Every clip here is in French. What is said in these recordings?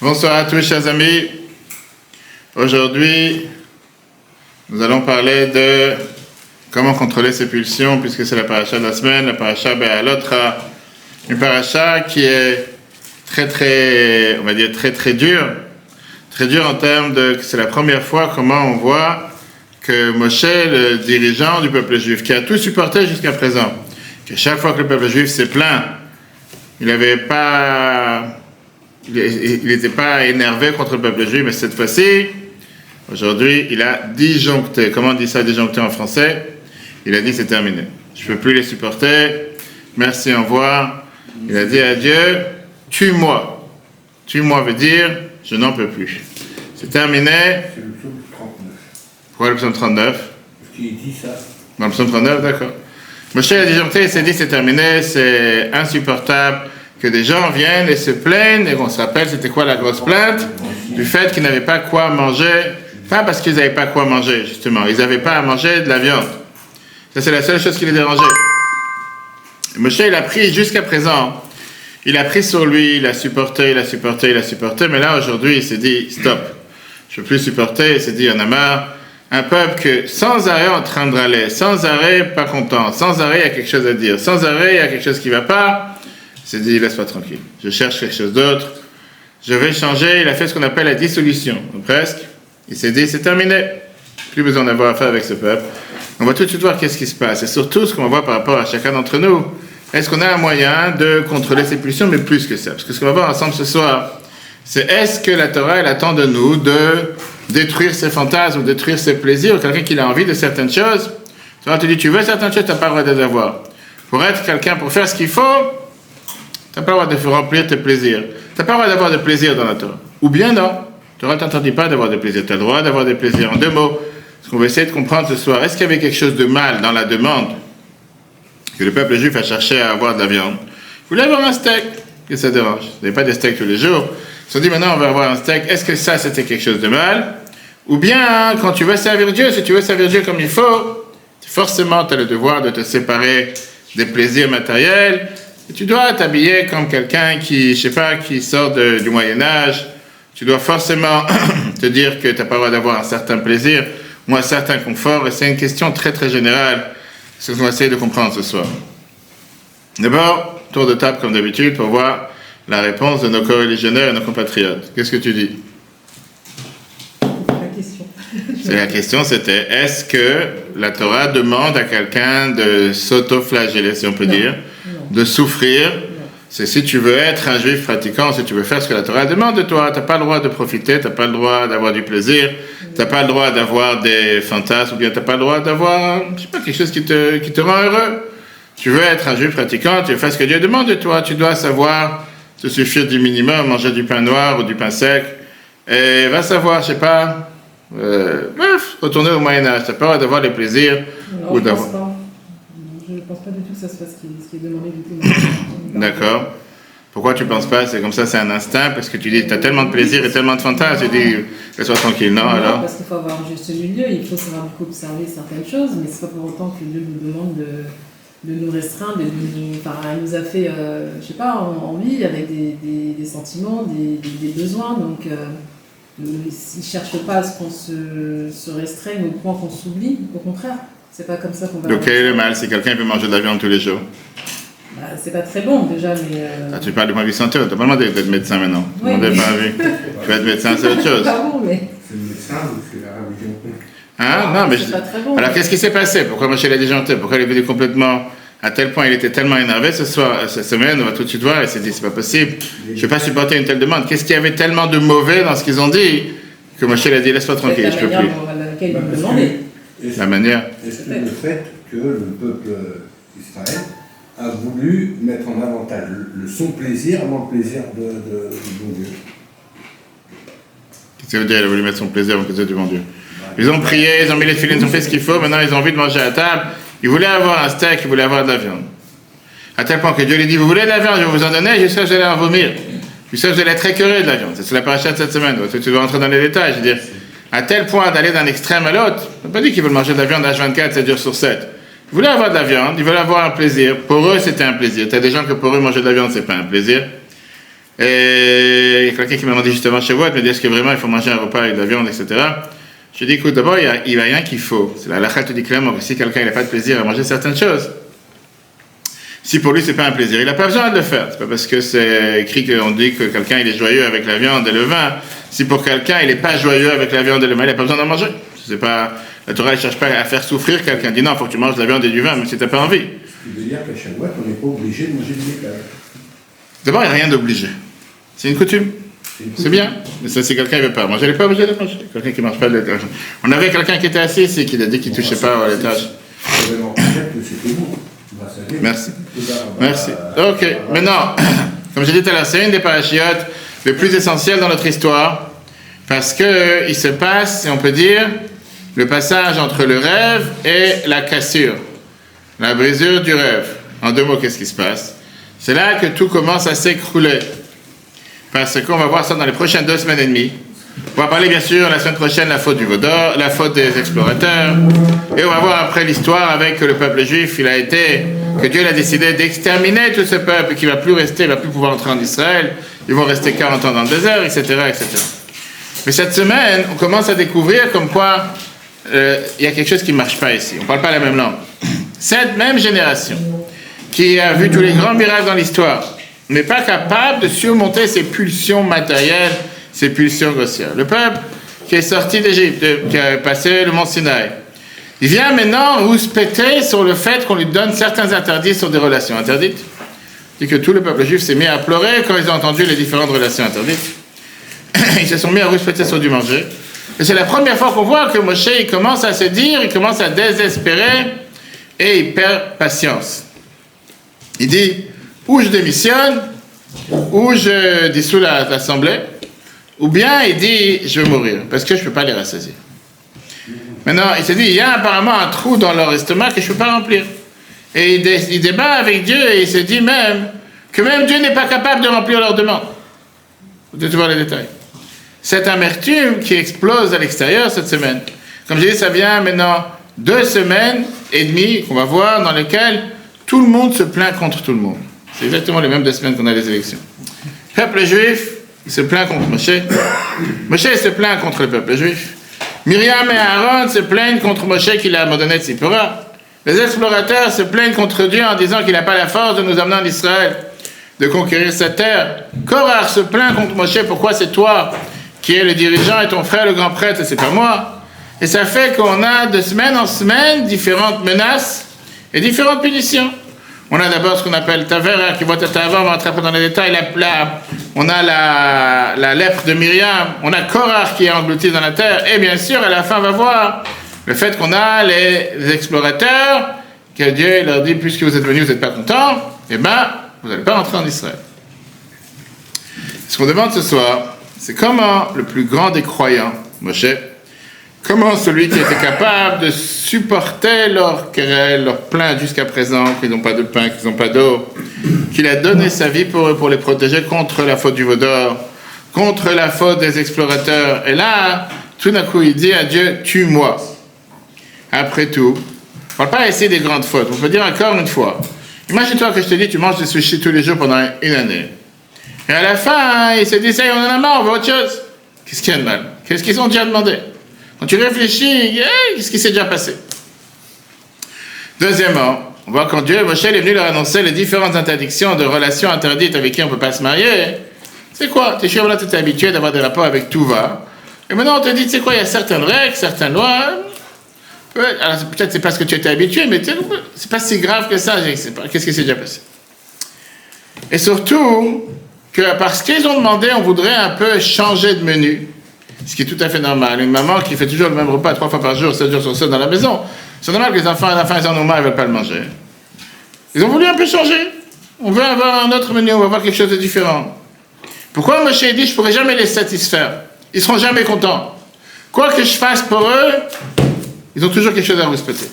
Bonsoir à tous, chers amis. Aujourd'hui, nous allons parler de comment contrôler ses pulsions, puisque c'est la paracha de la semaine, la paracha Be'alotra, une paracha qui est très, on va dire très dure en termes de, c'est la première fois comment on voit que Moshe, le dirigeant du peuple juif, qui a tout supporté jusqu'à présent, que chaque fois que le peuple juif s'est plaint, il n'était pas énervé contre le peuple juif, mais cette fois-ci, aujourd'hui, il a disjoncté. Comment on dit ça, disjoncté en français? Il a dit c'est terminé. Je ne peux plus les supporter. Merci, au revoir. Il a dit à Dieu, tue-moi. Tue-moi veut dire, je n'en peux plus. C'est terminé. C'est le psaume 39. Pourquoi le psaume 39? Parce qu'il dit ça. Dans le psaume 39, d'accord. Moshe a disjoncté, il s'est dit c'est terminé, c'est insupportable que des gens viennent et se plaignent, et on se rappelle c'était quoi la grosse plainte? Du fait qu'ils n'avaient pas quoi manger, pas parce qu'ils n'avaient pas quoi manger justement, ils n'avaient pas à manger de la viande. Ça c'est la seule chose qui les dérangeait. Moshe il a pris jusqu'à présent, il a pris sur lui, il a supporté, mais là aujourd'hui il s'est dit stop, je ne peux plus supporter, il s'est dit il y en a marre. Un peuple que sans arrêt en train de râler, sans arrêt pas content, sans arrêt il y a quelque chose à dire, sans arrêt il y a quelque chose qui ne va pas, il s'est dit laisse-moi tranquille, je cherche quelque chose d'autre, je vais changer. Il a fait ce qu'on appelle la dissolution, presque. Il s'est dit c'est terminé, plus besoin d'avoir affaire avec ce peuple. On va tout de suite voir qu'est-ce qui se passe, et surtout ce qu'on va voir par rapport à chacun d'entre nous. Est-ce qu'on a un moyen de contrôler ses pulsions, mais plus que ça? Parce que ce qu'on va voir ensemble ce soir, c'est est-ce que la Torah elle attend de nous de détruire ses fantasmes, ou détruire ses plaisirs, ou quelqu'un qui a envie de certaines choses. Tu te dis, tu veux certaines choses, tu n'as pas le droit de les avoir. Pour être quelqu'un, pour faire ce qu'il faut, tu n'as pas le droit de faire remplir tes plaisirs. Tu n'as pas le droit d'avoir de plaisir dans la Torah. Ou bien non, la Torah ne t'interdit pas d'avoir des plaisirs. Tu as le droit d'avoir des plaisirs. En deux mots, ce qu'on va essayer de comprendre ce soir, est-ce qu'il y avait quelque chose de mal dans la demande que le peuple juif a cherché à avoir de la viande? Vous voulez avoir un steak? Que ça dérange? Vous n'avez pas des steaks tous les jours. Ils se sont dit maintenant on va avoir un steak. Est-ce que ça c'était quelque chose de mal? Ou bien quand tu veux servir Dieu, si tu veux servir Dieu comme il faut, forcément tu as le devoir de te séparer des plaisirs matériels. Et tu dois t'habiller comme quelqu'un qui, je sais pas, qui sort du Moyen-Âge. Tu dois forcément te dire que tu n'as pas le droit d'avoir un certain plaisir ou un certain confort. Et c'est une question très générale. C'est ce qu'on va essayer de comprendre ce soir. D'abord, tour de table comme d'habitude pour voir la réponse de nos co-religionnaires et nos compatriotes. Qu'est-ce que tu dis? La question c'était, est-ce que la Torah demande à quelqu'un de s'auto-flageller, si on peut dire, de souffrir? C'est si tu veux être un juif pratiquant, si tu veux faire ce que la Torah demande de toi, tu n'as pas le droit de profiter, tu n'as pas le droit d'avoir du plaisir, tu n'as pas le droit d'avoir des fantasmes, ou bien tu n'as pas le droit d'avoir, je sais pas, quelque chose qui te rend heureux. Tu veux être un juif pratiquant, tu veux faire ce que Dieu demande de toi, tu dois savoir te suffire du minimum, manger du pain noir ou du pain sec, et va savoir, je sais pas, retourner au Moyen-Âge, tu n'as pas le droit d'avoir les plaisirs. Non, ou je pense pas. Je ne pense pas du tout que ça se fasse ce qui est demandé du tout. D'accord. Pourquoi tu ne penses pas? C'est comme ça, c'est un instinct, parce que tu dis, tu as tellement de plaisir et tellement de fantasmes, tu dis, laisse-moi tranquille, non, alors? Parce qu'il faut avoir un juste milieu, il faut savoir beaucoup observer certaines choses, mais c'est pas pour autant que Dieu nous demande de nous restreindre, enfin, elle nous a fait, je sais pas, en vie, avec des sentiments, des besoins, donc il ne cherche pas à ce qu'on se restreigne au point qu'on s'oublie, au contraire, c'est pas comme ça qu'on va... Donc quel est le mal? Si quelqu'un peut manger de la viande tous les jours? Bah, c'est pas très bon déjà, mais... Ah, tu parles du point de vue santé, tu n'as pas demandé d'être médecin maintenant. Oui, Tu vas être médecin, c'est autre chose. C'est pas bon, mais... C'est le médecin ou c'est la religion? Hein? Non, mais c'est pas très bon. Alors qu'est-ce qui s'est passé? Pourquoi Moshe l'a disjoncté? Pourquoi il est venu complètement... À tel point, il était tellement énervé ce soir, cette semaine, on va tout de suite voir, il s'est dit, c'est pas possible, je ne vais pas supporter une telle demande. Qu'est-ce qu'il y avait tellement de mauvais dans ce qu'ils ont dit que Moshe l'a dit, laisse-moi tranquille, je peux plus. La manière dans laquelle ils demandaient. La manière. Est-ce que le fait que le peuple d'Israël a voulu mettre en avantage son plaisir avant le plaisir du bon Dieu? Qu'est-ce que ça veut dire, il a voulu mettre son plaisir avant le plaisir du bon Dieu? Ils ont prié, ils ont mis les filets, ils ont fait ce qu'il faut, maintenant ils ont envie de manger à table. Ils voulaient avoir un steak, ils voulaient avoir de la viande. À tel point que Dieu lui dit, vous voulez de la viande, je vais vous en donner, je sais que vous allez en vomir. Je sais que vous allez être écouvé de la viande. C'est la paracha de cette semaine, tu dois rentrer dans les détails. Je veux dire, à tel point d'aller d'un extrême à l'autre, on n'a pas dit qu'ils veulent manger de la viande H24, 7 jours sur 7. Ils voulaient avoir de la viande, ils veulent avoir un plaisir. Pour eux, c'était un plaisir. Tu as des gens que pour eux, manger de la viande, c'est pas un plaisir. Et il y a quelqu'un qui m'a demandé justement chez vous, il m'a dit est-ce que vraiment il faut manger un repas avec de la viande, etc. Je lui ai dit écoute, d'abord, il y a rien qu'il faut. C'est la halakha te dit clairement que si quelqu'un n'a pas de plaisir à manger certaines choses, si pour lui c'est pas un plaisir, il n'a pas besoin de le faire. C'est pas parce que c'est écrit qu'on dit que quelqu'un il est joyeux avec la viande et le vin. Si pour quelqu'un il n'est pas joyeux avec la viande et le vin, il n'a pas besoin d'en manger. C'est pas, la Torah ne cherche pas à faire souffrir quelqu'un. Elle dit non, il faut que tu manges de la viande et du vin, même si tu n'as pas envie. Ce qui veut dire qu'à Shavuot, on n'est pas obligé de manger du bétail. D'abord, il n'y a rien d'obligé. C'est une coutume. C'est bien. Mais ça, si quelqu'un ne veut pas manger, il n'est pas obligé de manger. Quelqu'un qui ne mange pas de laitage. On avait quelqu'un qui était assis ici, qui a dit qu'il ne touchait pas au laitage. Merci. Merci. Ok. Maintenant, comme j'ai dit tout à l'heure, c'est une des parachiotes les plus essentielles dans notre histoire. Parce qu'il se passe, si on peut dire, le passage entre le rêve et la cassure. La brisure du rêve. En deux mots, qu'est-ce qui se passe? C'est là que tout commence à s'écrouler. Parce qu'on va voir ça dans les prochaines 2 semaines et demie. On va parler bien sûr la semaine prochaine la faute du Vaudor, la faute des explorateurs. Et on va voir après l'histoire avec le peuple juif, que Dieu a décidé d'exterminer tout ce peuple qui ne va plus rester, il ne va plus pouvoir entrer en Israël. Ils vont rester 40 ans dans le désert, etc., etc. Mais cette semaine, on commence à découvrir comme quoi il y a quelque chose qui ne marche pas ici. On ne parle pas la même langue. Cette même génération qui a vu tous les grands miracles dans l'histoire n'est pas capable de surmonter ses pulsions matérielles, ses pulsions grossières. Le peuple qui est sorti d'Égypte, qui a passé le mont Sinaï, il vient maintenant rouspéter sur le fait qu'on lui donne certains interdits sur des relations interdites. C'est que tout le peuple juif s'est mis à pleurer quand ils ont entendu les différentes relations interdites. Ils se sont mis à rouspéter sur du manger. Et c'est la première fois qu'on voit que Moshe il commence à se dire, il commence à désespérer et il perd patience. Il dit, ou je démissionne, ou je dissous l'assemblée, ou bien il dit, je vais mourir, parce que je ne peux pas les rassasier. Maintenant, il se dit, il y a apparemment un trou dans leur estomac que je ne peux pas remplir. Et il débat avec Dieu et il se dit même que même Dieu n'est pas capable de remplir leurs demandes. Vous devez voir les détails. Cette amertume qui explose à l'extérieur cette semaine. Comme je dis, ça vient maintenant 2 semaines et demie qu'on va voir dans lesquelles tout le monde se plaint contre tout le monde. C'est exactement les mêmes 2 semaines qu'on a les élections. Le peuple juif, il se plaint contre Moshe. Moshe se plaint contre le peuple juif. Myriam et Aaron se plaignent contre Moshe qui l'a abandonné de Tzipora. Les explorateurs se plaignent contre Dieu en disant qu'il n'a pas la force de nous amener en Israël, de conquérir cette terre. Korach se plaint contre Moshe, pourquoi c'est toi qui es le dirigeant et ton frère le grand prêtre et c'est pas moi. Et ça fait qu'on a de semaine en semaine différentes menaces et différentes punitions. On a d'abord ce qu'on appelle Tavera, qui va être avant, on va rentrer dans les détails. On a la lèpre de Myriam, on a Korach qui est englouti dans la terre, et bien sûr, à la fin, on va voir le fait qu'on a les explorateurs, que Dieu leur dit, puisque vous êtes venus, vous n'êtes pas contents, eh bien, vous n'allez pas rentrer en Israël. Ce qu'on demande ce soir, c'est comment le plus grand des croyants, Moshe, comment celui qui était capable de supporter leurs querelles, leurs plaintes jusqu'à présent, qu'ils n'ont pas de pain, qu'ils n'ont pas d'eau, qu'il a donné sa vie pour eux, pour les protéger contre la faute du Vaudor, contre la faute des explorateurs. Et là, tout d'un coup, il dit à Dieu, tue-moi. Après tout, on ne parle pas ici des grandes fautes. On peut dire encore une fois, imagine-toi que je te dis, tu manges des sushis tous les jours pendant 1 année. Et à la fin, il se dit, ça y est, on en a marre, on veut autre chose. Qu'est-ce qu'il y a de mal? Qu'est-ce qu'ils ont déjà demandé? Quand tu réfléchis, qu'est-ce qui s'est déjà passé? Deuxièmement, on voit quand Dieu, Moshe est venu leur annoncer les différentes interdictions de relations interdites avec qui on ne peut pas se marier. C'est quoi? Tu es habitué d'avoir des rapports avec tout va. Et maintenant on te dit, tu sais quoi, il y a certaines règles, certaines lois. Alors peut-être c'est parce que tu étais habitué, mais c'est pas si grave que ça. Qu'est-ce qui s'est déjà passé? Et surtout, que parce qu'ils ont demandé, on voudrait un peu changer de menu. Ce qui est tout à fait normal. Une maman qui fait toujours le même repas 3 fois par jour, 7 jours sur 7 dans la maison, c'est normal que les enfants, à la fin, ils en ont marre, ils ne veulent pas le manger. Ils ont voulu un peu changer. On veut avoir un autre menu, on va avoir quelque chose de différent. Pourquoi Moshe dit, je ne pourrai jamais les satisfaire? Ils ne seront jamais contents. Quoi que je fasse pour eux, ils ont toujours quelque chose à respecter.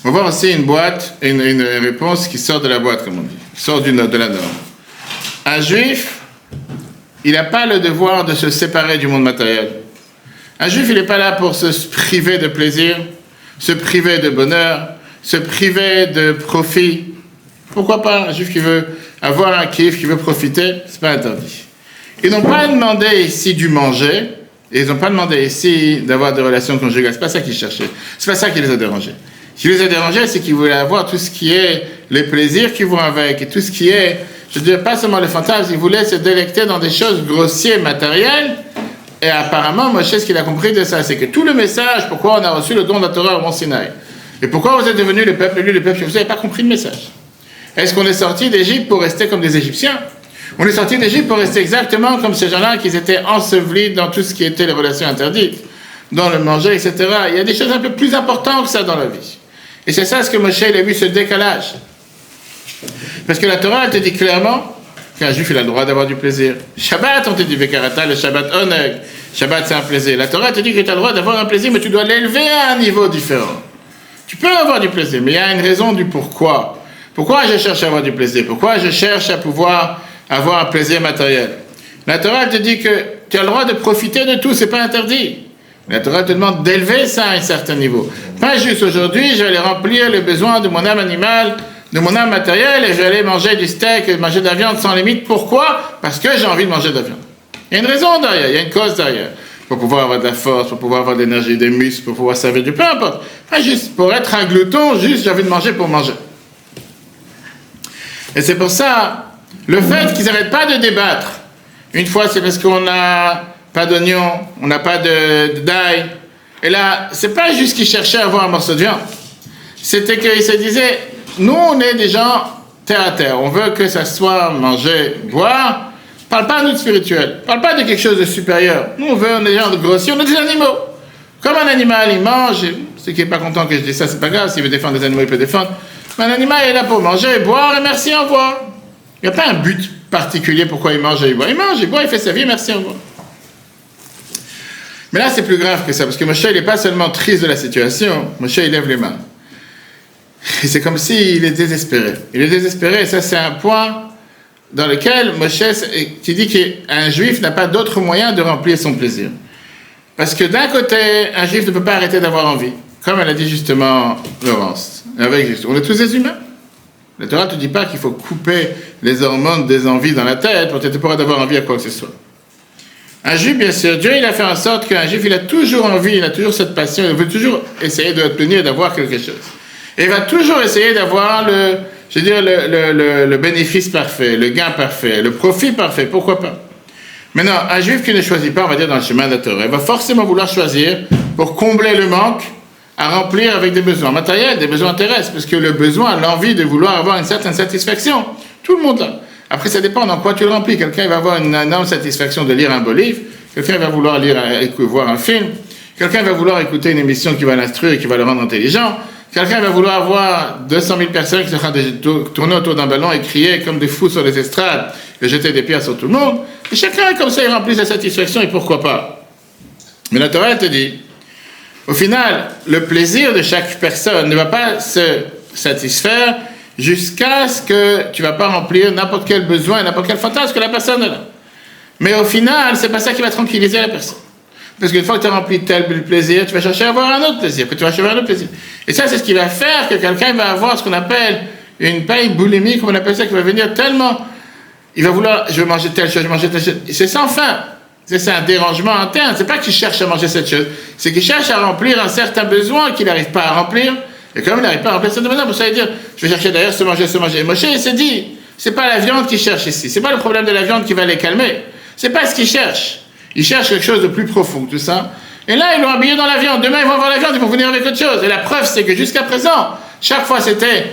On va voir aussi une boîte, une réponse qui sort de la boîte, comme on dit, qui sort de la norme. Un juif, il n'a pas le devoir de se séparer du monde matériel. Un juif, il n'est pas là pour se priver de plaisir, se priver de bonheur, se priver de profit. Pourquoi pas un juif qui veut avoir un kiff, qui veut profiter, c'est pas interdit. Ils n'ont pas demandé ici du manger, et ils n'ont pas demandé ici d'avoir des relations conjugales. C'est pas ça qu'ils cherchaient. C'est pas ça qui les a dérangés. Ce qui les a dérangés, c'est qu'ils voulaient avoir tout ce qui est les plaisirs qui vont avec, et tout ce qui est, je veux dire, pas seulement les fantasmes, ils voulaient se délecter dans des choses grossières, matérielles. Et apparemment, Moshe, ce qu'il a compris de ça, c'est que tout le message, pourquoi on a reçu le don de la Torah au Mont Sinaï, et pourquoi vous êtes devenus le peuple élu, le peuple, vous n'avez pas compris le message. Est-ce qu'on est sorti d'Égypte pour rester comme des Égyptiens? On est sorti d'Égypte pour rester exactement comme ces gens-là qui étaient ensevelis dans tout ce qui était les relations interdites, dans le manger, etc. Il y a des choses un peu plus importantes que ça dans la vie. Et c'est ça ce que Moshe il a vu, ce décalage. Parce que la Torah, elle te dit clairement qu'un juif, il a le droit d'avoir du plaisir. Shabbat, on te dit, Vekarata, le Shabbat oneg. Shabbat, c'est un plaisir. La Torah te dit que tu as le droit d'avoir un plaisir, mais tu dois l'élever à un niveau différent. Tu peux avoir du plaisir, mais il y a une raison du pourquoi. Pourquoi je cherche à avoir du plaisir? Pourquoi je cherche à pouvoir avoir un plaisir matériel? La Torah te dit que tu as le droit de profiter de tout, c'est pas interdit. La Torah te demande d'élever ça à un certain niveau. Pas juste aujourd'hui, je vais aller remplir les besoins de mon âme animale, de mon âme matérielle, et je vais aller manger du steak et manger de la viande sans limite. Pourquoi? Parce que j'ai envie de manger de la viande. Il y a une raison derrière, il y a une cause derrière. Pour pouvoir avoir de la force, pour pouvoir avoir de l'énergie, des muscles, pour pouvoir servir du peu importe. Pas juste pour être un glouton, juste j'ai envie de manger pour manger. Et c'est pour ça, le fait qu'ils n'arrêtent pas de débattre, une fois c'est parce qu'on n'a pas d'oignon, on n'a pas d'ail, et là, c'est pas juste qu'ils cherchaient à avoir un morceau de viande, c'était qu'ils se disaient, nous on est des gens terre à terre, on veut que ça soit manger, boire, parle pas à nous de spirituel, parle pas de quelque chose de supérieur, nous on est des gens de grossiers, on est des animaux, comme un animal il mange, ceux qui n'est pas content que je dise ça c'est pas grave, s'il veut défendre des animaux il peut défendre, mais un animal est là pour manger, boire et merci, au revoir. Il n'y a pas un but particulier pourquoi il mange et il boit. Il mange, il boit, il fait sa vie, merci, au revoir. Mais là, c'est plus grave que ça, parce que Moshe, il n'est pas seulement triste de la situation, Moshe, il lève les mains. Et c'est comme s'il est désespéré. Il est désespéré, et ça, c'est un point dans lequel Moshe, qui dit qu'un juif n'a pas d'autre moyen de remplir son plaisir. Parce que d'un côté, un juif ne peut pas arrêter d'avoir envie. Comme elle a dit justement Laurence. On est tous des humains. La Torah ne te dit pas qu'il faut couper les hormones des envies dans la tête pour être capable d'avoir envie à quoi que ce soit. Un juif, bien sûr, Dieu il a fait en sorte qu'un juif, il a toujours envie, il a toujours cette passion, il veut toujours essayer de obtenir et d'avoir quelque chose. Et il va toujours essayer d'avoir le bénéfice parfait, le gain parfait, le profit parfait, pourquoi pas. Maintenant, un juif qui ne choisit pas, on va dire, dans le chemin de la Torah, il va forcément vouloir choisir pour combler le manque à remplir avec des besoins matériels, des besoins terrestres, parce que le besoin, l'envie de vouloir avoir une certaine satisfaction, tout le monde l'a. Après, ça dépend dans quoi tu le remplis. Quelqu'un va avoir une énorme satisfaction de lire un beau livre, quelqu'un va vouloir voir un film, quelqu'un va vouloir écouter une émission qui va l'instruire et qui va le rendre intelligent, quelqu'un va vouloir avoir 200 000 personnes qui sont en train de tourner autour d'un ballon et crier comme des fous sur les estrades et jeter des pierres sur tout le monde. Et chacun, comme ça, il remplit sa satisfaction et pourquoi pas. Mais la Torah, elle te dit, au final, le plaisir de chaque personne ne va pas se satisfaire jusqu'à ce que tu ne vas pas remplir n'importe quel besoin, n'importe quel fantasme que la personne a là. Mais au final, c'est pas ça qui va tranquilliser la personne. Parce qu'une fois que tu as rempli tel plaisir, tu vas chercher à avoir un autre plaisir, puis tu vas chercher un autre plaisir. Et ça, c'est ce qui va faire que quelqu'un va avoir ce qu'on appelle une boulimie, comme on appelle ça, qui va venir tellement... Il va vouloir, je veux manger telle chose, je veux manger telle chose. C'est sans fin. C'est un dérangement interne. C'est pas qu'il cherche à manger cette chose, c'est qu'il cherche à remplir un certain besoin qu'il n'arrive pas à remplir. Et comme il n'arrive pas à remplir ce besoin, pour ça il dire, je vais chercher d'ailleurs ce manger. Et Moshe, il s'est dit, c'est pas la viande qu'il cherche ici. C'est pas le problème de la viande qui va les calmer. C'est pas ce qu'il cherche. Il cherche quelque chose de plus profond, tout ça. Et là, ils l'ont habillé dans la viande. Demain, ils vont voir la viande, ils vont venir avec autre chose. Et la preuve, c'est que jusqu'à présent, chaque fois, c'était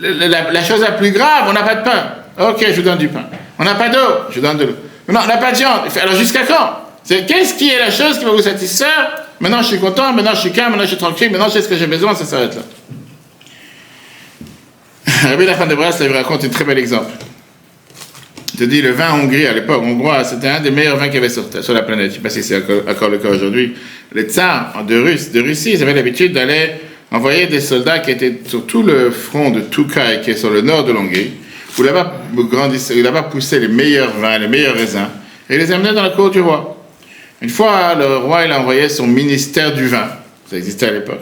la chose la plus grave. On n'a pas de pain. Ok, je vous donne du pain. On n'a pas d'eau. Je vous donne de l'eau. Non, on n'a pas de viande. Alors jusqu'à quand? Qu'est-ce qui est la chose qui va vous satisfaire? Maintenant je suis content, maintenant je suis calme, maintenant je suis tranquille, maintenant je sais ce que j'ai besoin, ça s'arrête là. Rabbi Nachman de Brass, il raconte un très bel exemple. Il te dit, le vin Hongrie à l'époque, hongrois, c'était un des meilleurs vins qu'il y avait sur la planète. Je ne sais pas si c'est encore le cas aujourd'hui. Les tsars de Russie, ils avaient l'habitude d'aller envoyer des soldats qui étaient sur tout le front de Toukai, qui est sur le nord de l'Hongrie, où là-bas poussaient les meilleurs vins, les meilleurs raisins, et les amenaient dans la cour du roi. Une fois, le roi, il a envoyé son ministère du vin, ça existait à l'époque,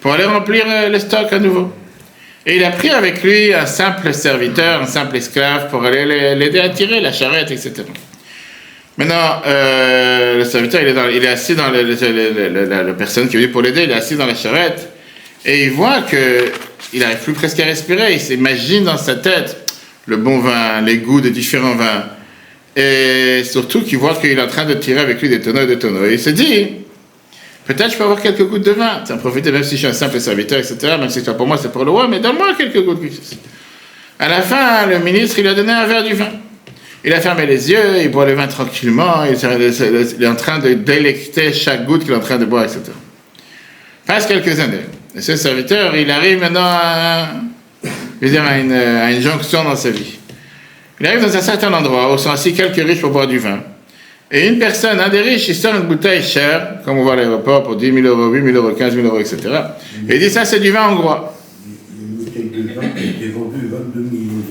pour aller remplir les stocks à nouveau. Et il a pris avec lui un simple serviteur, un simple esclave pour aller l'aider à tirer la charrette, etc. Maintenant, le serviteur, il est assis dans la personne qui est venue pour l'aider, il est assis dans la charrette et il voit qu'il n'arrive plus presque à respirer. Il s'imagine dans sa tête le bon vin, les goûts des différents vins. Et surtout qu'il voit qu'il est en train de tirer avec lui des tonneaux et des tonneaux. Et il se dit, peut-être je peux avoir quelques gouttes de vin. Ça me profite, même si je suis un simple serviteur, etc. Même si c'est pour moi, c'est pour le roi, mais donne-moi quelques gouttes. À la fin, le ministre, il lui a donné un verre du vin. Il a fermé les yeux, il boit le vin tranquillement, il est en train de délecter chaque goutte qu'il est en train de boire, etc. Passe quelques années. Et ce serviteur, il arrive maintenant à une jonction dans sa vie. Il arrive dans un certain endroit où sont assis quelques riches pour boire du vin. Et une personne, un des riches, il sort une bouteille chère, comme on voit à l'aéroport, pour 10 000 euros, 8 000 euros, 15 000 euros, etc. Et il dit, ça, c'est du vin hongrois. Une bouteille de vin qui a été vendue 22 000 euros.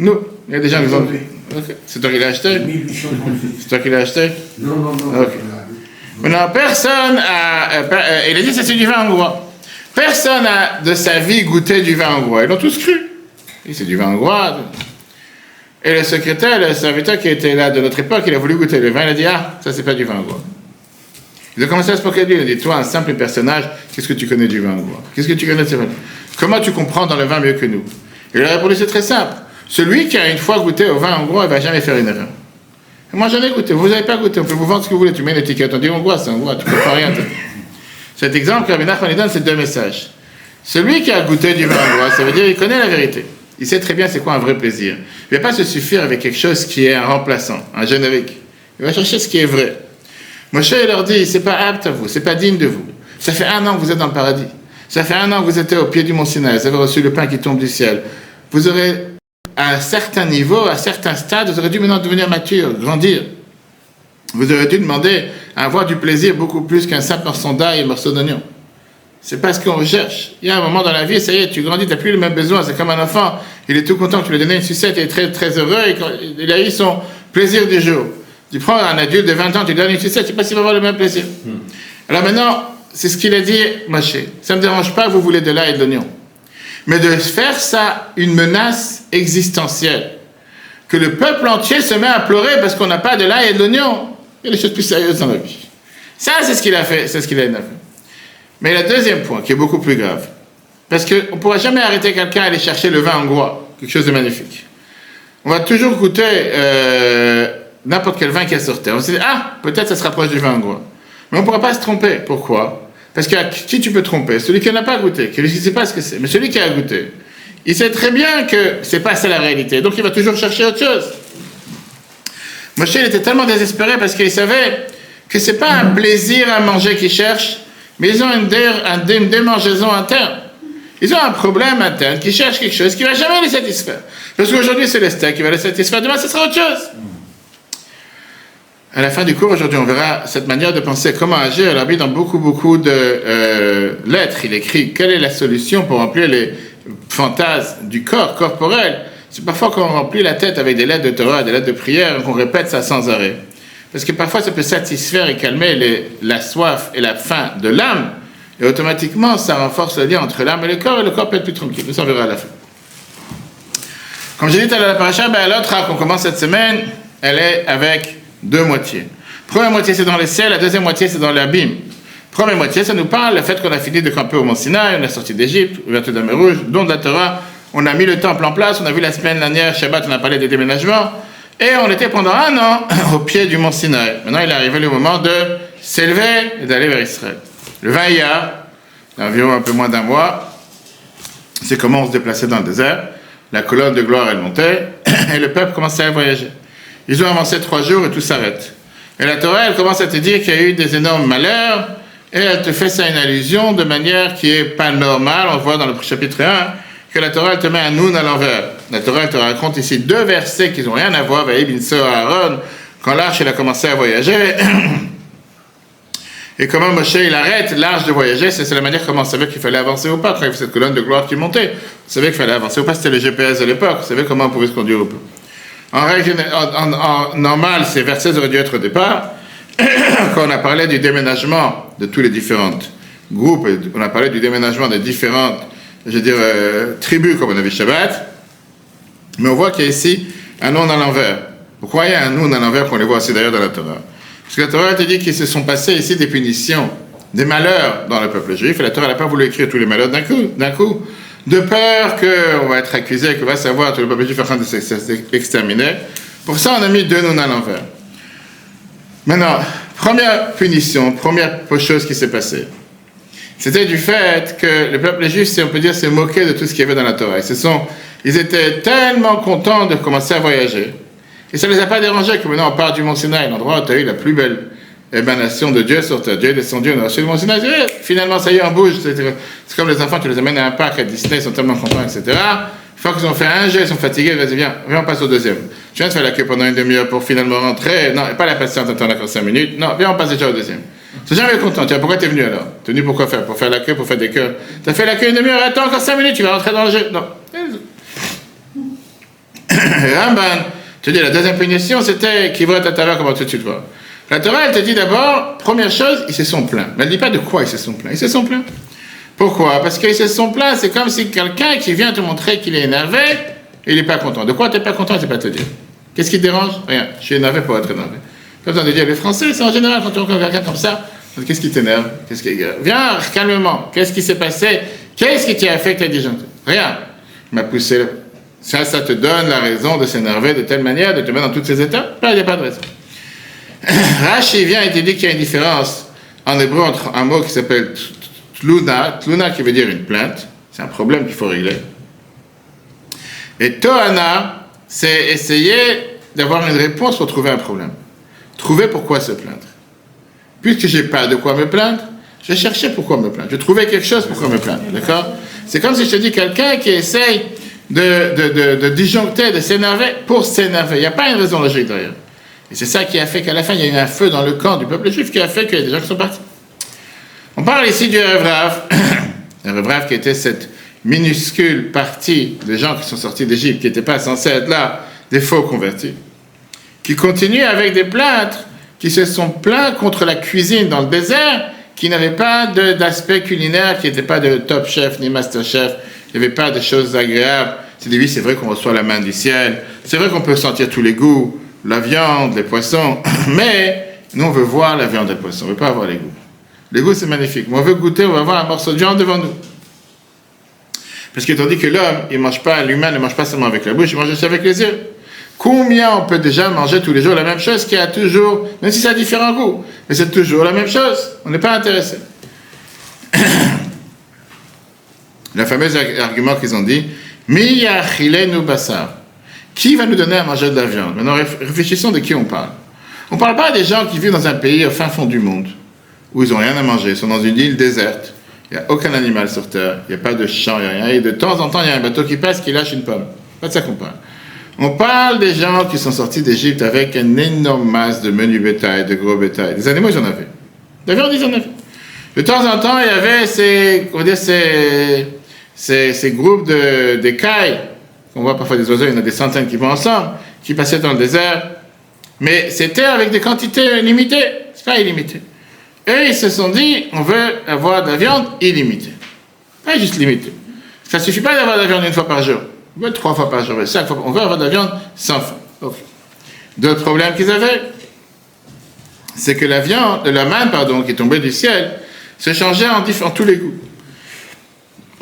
Nous, il y a des gens qui ont... Okay. C'est toi qui l'as acheté? 1836. C'est toi qui l'as acheté? Non. Okay. Maintenant, personne il a dit ça c'est du vin hongrois. Personne n'a de sa vie goûté du vin hongrois. Ils l'ont tous cru. Et c'est du vin hongrois. Et le secrétaire, le serviteur qui était là de notre époque, il a voulu goûter le vin. Il a dit, ah, ça c'est pas du vin hongrois. Ils ont commencé à se moquer de lui. Il a dit, toi, un simple personnage, qu'est-ce que tu connais du vin hongrois? Qu'est-ce que tu connais de ce vin? Comment tu comprends dans le vin mieux que nous? Et il a répondu, c'est très simple. Celui qui a une fois goûté au vin hongrois, il ne va jamais faire une erreur. Et moi, j'en ai goûté. Vous n'avez pas goûté. On peut vous vendre ce que vous voulez. Tu mets une étiquette. On dit hongrois, c'est hongrois. Tu ne peux pas rien. Cet exemple que Rabbi Nachman donne, c'est deux messages. Celui qui a goûté du vin hongrois, ça veut dire qu'il connaît la vérité. Il sait très bien c'est quoi un vrai plaisir. Il ne va pas se suffire avec quelque chose qui est un remplaçant, un générique. Il va chercher ce qui est vrai. Moshe leur dit, c'est pas apte à vous, c'est pas digne de vous. Ça fait 1 an que vous êtes dans le paradis. Ça fait 1 an que vous êtes au pied du mont Sinaï. Vous avez reçu le pain qui tombe du ciel. Vous aurez, à un certain niveau, à un certain stade, vous aurez dû maintenant devenir mature, grandir. Vous aurez dû demander à avoir du plaisir beaucoup plus qu'un simple morceau d'ail et un morceau d'oignon. C'est pas ce qu'on recherche. Il y a un moment dans la vie, ça y est, tu grandis, tu n'as plus les mêmes besoins. C'est comme un enfant, il est tout content que tu lui donnes une sucette, il est très, très heureux, et il a eu son plaisir du jour. Tu prends un adulte de 20 ans, tu lui donnes une sucette, je ne sais pas s'il va avoir le même plaisir. Alors maintenant, c'est ce qu'il a dit, Moshe. Ça ne me dérange pas, vous voulez de l'ail et de l'oignon. Mais de faire ça une menace existentielle. Que le peuple entier se met à pleurer parce qu'on n'a pas de l'ail et de l'oignon. Il y a des choses plus sérieuses dans la vie. Ça, c'est ce qu'il a fait, c'est ce qu'il a fait. Mais le deuxième point, qui est beaucoup plus grave, parce qu'on ne pourra jamais arrêter quelqu'un à aller chercher le vin hongrois, quelque chose de magnifique. On va toujours goûter n'importe quel vin qui est sorti. On se dit, ah, peut-être ça se rapproche du vin hongrois. Mais on ne pourra pas se tromper. Pourquoi? Parce que qui tu peux tromper? Celui qui n'a pas goûté, qui ne sait pas ce que c'est. Mais celui qui a goûté, il sait très bien que ce n'est pas ça la réalité. Donc il va toujours chercher autre chose. Moshe, il était tellement désespéré parce qu'il savait que ce n'est pas un plaisir à manger qu'il cherche, mais ils ont une démangeaison interne. Ils ont un problème interne qui cherche quelque chose qui ne va jamais les satisfaire. Parce qu'aujourd'hui, c'est le steak qui va les satisfaire. Demain, ce sera autre chose. À la fin du cours, aujourd'hui, on verra cette manière de penser, comment agir. Alors, dans beaucoup de lettres, il écrit quelle est la solution pour remplir les fantasmes du corps corporel. C'est parfois qu'on remplit la tête avec des lettres de Torah, des lettres de prière, et qu'on répète ça sans arrêt. Parce que parfois, ça peut satisfaire et calmer la soif et la faim de l'âme, et automatiquement, ça renforce le lien entre l'âme et le corps peut être plus tranquille. Nous, on verra à la fin. Comme j'ai dit à la paracha, l'autre qu'on commence cette semaine, elle est avec 2 moitiés. Première moitié, c'est dans les ciels, la deuxième moitié, c'est dans l'abîme. Première moitié, ça nous parle du fait qu'on a fini de camper au Mont Sinaï, on est sorti d'Égypte, ouverture de la mer Rouge, don de la Torah, on a mis le temple en place, on a vu la semaine dernière, Shabbat, on a parlé des déménagements, et on était pendant 1 an au pied du Mont Sinaï. Maintenant, il est arrivé le moment de s'élever et d'aller vers Israël. Le 20 Iyar, environ un peu moins d'1 mois, c'est comment on se déplaçait dans le désert, la colonne de gloire, elle montait, et le peuple commençait à voyager. Ils ont avancé 3 jours et tout s'arrête. Et la Torah, elle commence à te dire qu'il y a eu des énormes malheurs, et elle te fait ça une allusion de manière qui n'est pas normale. On voit dans le chapitre 1 que la Torah, elle te met un noun à l'envers. La Torah, elle te raconte ici 2 versets qui n'ont rien à voir avec Ibn Soh Aaron, quand l'arche, elle a commencé à voyager. Et comment Moshe, il arrête l'arche de voyager, c'est la manière comment on savait qu'il fallait avancer ou pas. Quand il y avait cette colonne de gloire qui montait, on savait qu'il fallait avancer ou pas, c'était le GPS de l'époque, on savait comment on pouvait se conduire ou pas. En règle normale, ces versets auraient dû être au départ. Quand on a parlé du déménagement de tous les différents groupes, on a parlé du déménagement des différentes tribus, comme on avait Shabbat. Mais on voit qu'il y a ici un nom à l'envers. Pourquoi il y a un nom à l'envers qu'on les voit aussi d'ailleurs dans la Torah? Parce que la Torah te dit qu'ils se sont passés ici des punitions, des malheurs dans le peuple juif, et la Torah n'a pas voulu écrire tous les malheurs d'un coup, de peur qu'on va être accusé, qu'on va savoir tout le peuple juif est en train de s'exterminer. Pour ça, on a mis deux noms à l'envers. Maintenant, première punition, première chose qui s'est passée, c'était du fait que le peuple juif, si on peut dire, s'est moqué de tout ce qu'il y avait dans la Torah. Ils étaient tellement contents de commencer à voyager. Et ça ne les a pas dérangés que maintenant on part du Mont Sinaï, l'endroit où tu as eu la plus belle émanation de Dieu sur terre. Dieu est descendu, on a reçu le Mont Sinaï. Finalement, ça y est, on bouge. C'est comme les enfants, tu les amènes à un parc à Disney, ils sont tellement contents, etc. Une fois qu'ils ont fait un jeu, ils sont fatigués, vas-y, viens, on passe au deuxième. Tu viens de faire la queue pendant une demi-heure pour finalement rentrer. Non, pas la patience, attends encore 5 minutes. Non, viens, on passe déjà au deuxième. Ils sont jamais contents. Tu vois, pourquoi tu es venu alors? Tu es venu pourquoi faire? Pour faire la queue, pour faire des queues. Tu as fait la queue une demi-heure, attends encore 5 minutes, tu vas rentrer dans le jeu. Non. Ramban, tu dis la deuxième punition, c'était qui voit ta Torah, comment tout de suite voir. La Torah, elle te dit d'abord, première chose, ils se sont plaints. Mais elle ne dit pas de quoi ils se sont plaints. Ils se sont plaints. Pourquoi? Parce qu'ils se sont plaints, c'est comme si quelqu'un qui vient te montrer qu'il est énervé, il n'est pas content. De quoi tu n'es pas content, je ne sais pas te dire. Qu'est-ce qui te dérange? Rien. Je suis énervé pour être énervé. Pas besoin de dire, les Français, c'est en général, quand tu rencontres quelqu'un comme ça, qu'est-ce qui t'énerve? Viens, calmement. Qu'est-ce qui s'est passé? Qu'est-ce qui t'a fait que tu as dit gentil? Rien. Il m'a poussé. Ça te donne la raison de s'énerver de telle manière, de te mettre dans toutes ces étapes? Là, il n'y a pas de raison. Rashi vient et te dit qu'il y a une différence en hébreu entre un mot qui s'appelle tluna qui veut dire une plainte, c'est un problème qu'il faut régler. Et tohana, c'est essayer d'avoir une réponse pour trouver un problème. Trouver pourquoi se plaindre. Puisque je n'ai pas de quoi me plaindre, je vais chercher pourquoi me plaindre. Je vais trouver quelque chose pourquoi me plaindre. D'accord? C'est comme si je te dis quelqu'un qui essaye de disjoncter, de s'énerver pour s'énerver. Il n'y a pas une raison logique derrière. Et c'est ça qui a fait qu'à la fin, il y a eu un feu dans le camp du peuple juif qui a fait qu'il y a des gens qui sont partis. On parle ici du Erev Rav. Erev Rav qui était cette minuscule partie des gens qui sont sortis d'Égypte, qui n'étaient pas censés être là, des faux convertis, qui continuent avec des plaintes qui se sont plaints contre la cuisine dans le désert, qui n'avait pas d'aspect culinaire, qui n'était pas de top chef ni master chef, il n'y avait pas de choses agréables. C'est dit, oui, c'est vrai qu'on reçoit la main du ciel, c'est vrai qu'on peut sentir tous les goûts, la viande, les poissons, mais nous on veut voir la viande et le poisson, on ne veut pas avoir les goûts. Les goûts c'est magnifique, mais on veut goûter, on va avoir un morceau de viande devant nous. Parce que tandis que l'homme, l'humain ne mange pas seulement avec la bouche, il mange aussi avec les yeux. Combien on peut déjà manger tous les jours la même chose qui a toujours, même si ça a différents goûts, mais c'est toujours la même chose, on n'est pas intéressé. Le fameux argument qu'ils ont dit, Mi yachilenu basar. Qui va nous donner à manger de la viande? Maintenant, réfléchissons de qui on parle. On ne parle pas des gens qui vivent dans un pays au fin fond du monde, où ils n'ont rien à manger, ils sont dans une île déserte, il n'y a aucun animal sur terre, il n'y a pas de champ, il n'y a rien, et de temps en temps, il y a un bateau qui passe qui lâche une pomme. C'est pas de ça qu'on parle. On parle des gens qui sont sortis d'Égypte avec une énorme masse de menu bétail, de gros bétail. Des animaux, ils en avaient. De la viande, ils en avaient. De temps en temps, il y avait ces groupes d'écailles. On voit parfois des oiseaux, il y en a des centaines qui vont ensemble, qui passaient dans le désert. Mais c'était avec des quantités limitées. C'est pas illimité. Eux, ils se sont dit, on veut avoir de la viande illimitée. Pas juste limitée. Ça ne suffit pas d'avoir de la viande une fois par jour. On veut 3 fois par jour, 5 fois. On veut avoir de la viande sans fin. Okay. D'autres problèmes qu'ils avaient, c'est que la manne, qui tombait du ciel, se changeait en tous les goûts.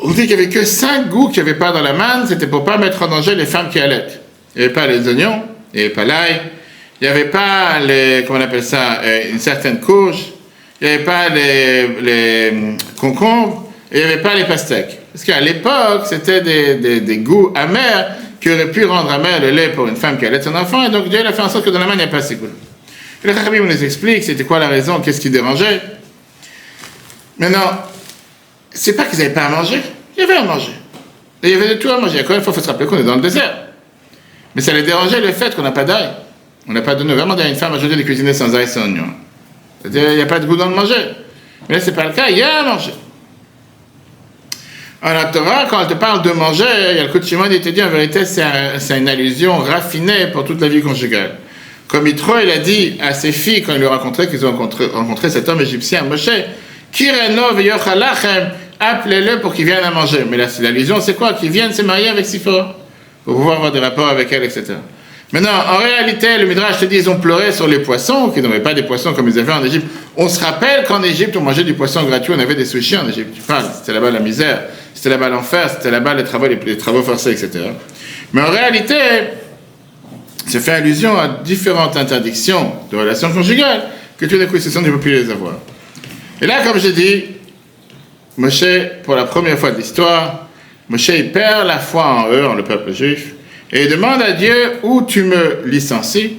On dit qu'il n'y avait que 5 goûts qu'il n'y avait pas dans la manne, c'était pour ne pas mettre en danger les femmes qui allaitent. Il n'y avait pas les oignons, il n'y avait pas l'ail, il n'y avait pas une certaine courge, il n'y avait pas les concombres, et il n'y avait pas les pastèques. Parce qu'à l'époque, c'était des goûts amers qui auraient pu rendre amer le lait pour une femme qui allait son enfant, et donc Dieu a fait en sorte que dans la manne, il n'y a pas ces goûts. Et le Chachamim nous explique c'était quoi la raison, qu'est-ce qui dérangeait. Maintenant, c'est pas qu'ils n'avaient pas à manger, il y avait à manger. Et il y avait de tout à manger. Encore une fois, il faut se rappeler qu'on est dans le désert. Mais ça les dérangeait le fait qu'on n'a pas d'ail. On n'a pas donné vraiment d'ail à une femme aujourd'hui de cuisiner sans ail, sans oignon. C'est-à-dire, il n'y a pas de goût dans le manger. Mais là, ce n'est pas le cas, il y a à manger. En la Torah, quand elle te parle de manger, il y a le coup de Shimon, il te dit en vérité, c'est une allusion raffinée pour toute la vie conjugale. Comme Yitro, il a dit à ses filles, quand il lui a rencontré, qu'ils ont rencontré cet homme égyptien, Moshe, Kireno v'yochalachem appelez-le pour qu'il vienne à manger. Mais là, l'allusion, c'est quoi? Qu'il vienne se marier avec Sipora, pour pouvoir avoir des rapports avec elle, etc. Maintenant, en réalité, le Midrash te dit, ils ont pleuré sur les poissons, qu'ils n'avaient pas des poissons comme ils avaient en Égypte. On se rappelle qu'en Égypte, on mangeait du poisson gratuit, on avait des sushis en Égypte. Tu parles, c'était là-bas la misère, c'était là-bas l'enfer, c'était là-bas les travaux forcés, etc. Mais en réalité, ça fait allusion à différentes interdictions de relations conjugales que tout d'un coup, ils ne peuvent plus les avoir. Et là, comme j'ai dit, Moshe, pour la première fois de l'histoire, Moshe, il perd la foi en eux, en le peuple juif, et il demande à Dieu, ou tu me licencies,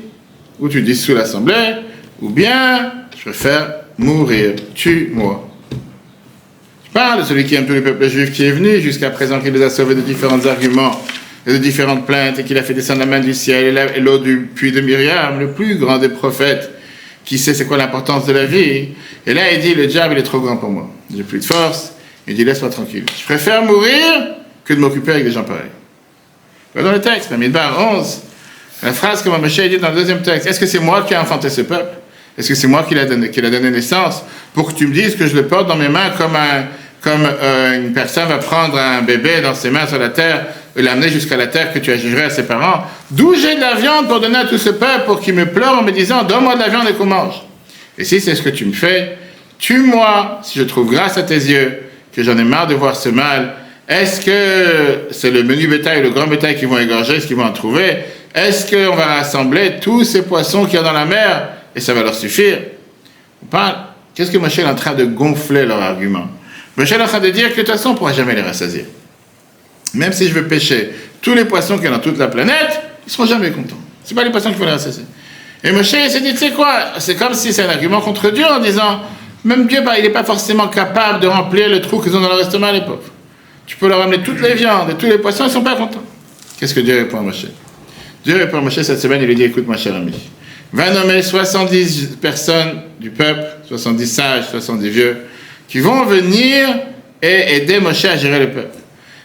ou tu dissous l'assemblée, ou bien je préfère mourir, tue-moi. Je parle de celui qui aime tout le peuple juif qui est venu jusqu'à présent, qui les a sauvés de différents arguments, et de différentes plaintes, et qu'il a fait descendre la main du ciel et l'eau du puits de Myriam, le plus grand des prophètes, qui sait c'est quoi l'importance de la vie. Et là, il dit, le diable, il est trop grand pour moi. J'ai plus de force. Il dit, laisse-moi tranquille. Je préfère mourir que de m'occuper avec des gens pareils. Dans le texte, Bamidbar 11, la phrase que Moshe dit dans le deuxième texte, est-ce que c'est moi qui ai enfanté ce peuple? Est-ce que c'est moi qui l'a donné naissance? Pour que tu me dises que je le porte dans mes mains comme une personne va prendre un bébé dans ses mains sur la terre et l'amener jusqu'à la terre que tu agirais à ses parents. D'où j'ai de la viande pour donner à tout ce peuple pour qu'il me pleure en me disant, donne-moi de la viande et qu'on mange. Et si c'est ce que tu me fais, tue-moi si je trouve grâce à tes yeux que j'en ai marre de voir ce mal. Est-ce que c'est le menu bétail et le grand bétail qui vont égorger, ce qu'ils vont en trouver? Est-ce qu'on va rassembler tous ces poissons qu'il y a dans la mer et ça va leur suffire? On parle. Qu'est-ce que Moshe est en train de gonfler leur argument? Moshe est en train de dire que de toute façon on ne pourra jamais les rassasier. Même si je veux pêcher tous les poissons qu'il y a dans toute la planète, ils ne seront jamais contents. Ce n'est pas les poissons qui vont les rassasier. Et Moshe s'est dit, tu sais quoi? C'est comme si c'est un argument contre Dieu en disant, même Dieu, il n'est pas forcément capable de remplir le trou qu'ils ont dans leur estomac, les pauvres. Tu peux leur amener toutes les viandes et tous les poissons, ils ne sont pas contents. Qu'est-ce que Dieu répond à Moshe? Dieu répond à Moshe cette semaine, il lui dit, écoute ma chère amie, va nommer 70 personnes du peuple, 70 sages, 70 vieux, qui vont venir et aider Moshe à gérer le peuple.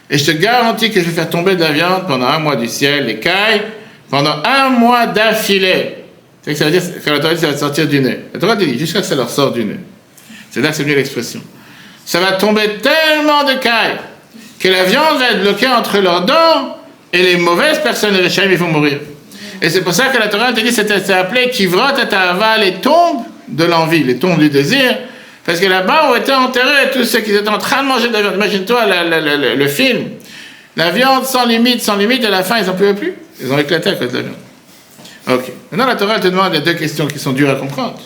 Et je te garantis que je vais faire tomber de la viande pendant 1 mois du ciel, les cailles, pendant 1 mois d'affilée. C'est que ça veut dire que la Torah dit ça va sortir du nez. La Torah dit jusqu'à ce que ça leur sorte du nez. C'est là que c'est venu l'expression. Ça va tomber tellement de cailles que la viande va être bloquée entre leurs dents et les mauvaises personnes, les Réchaïm, ils vont mourir. Et c'est pour ça que la Torah te dit c'est appelé Kivrot et Ahava, les tombes de l'envie, les tombes du désir. Parce que là-bas ont été enterrés tous ceux qui étaient en train de manger de la viande. Imagine-toi le film. La viande sans limite, et à la fin, ils n'en pouvaient plus. Ils ont éclaté à cause de la viande. Ok. Maintenant, la Torah te demande les 2 questions qui sont dures à comprendre.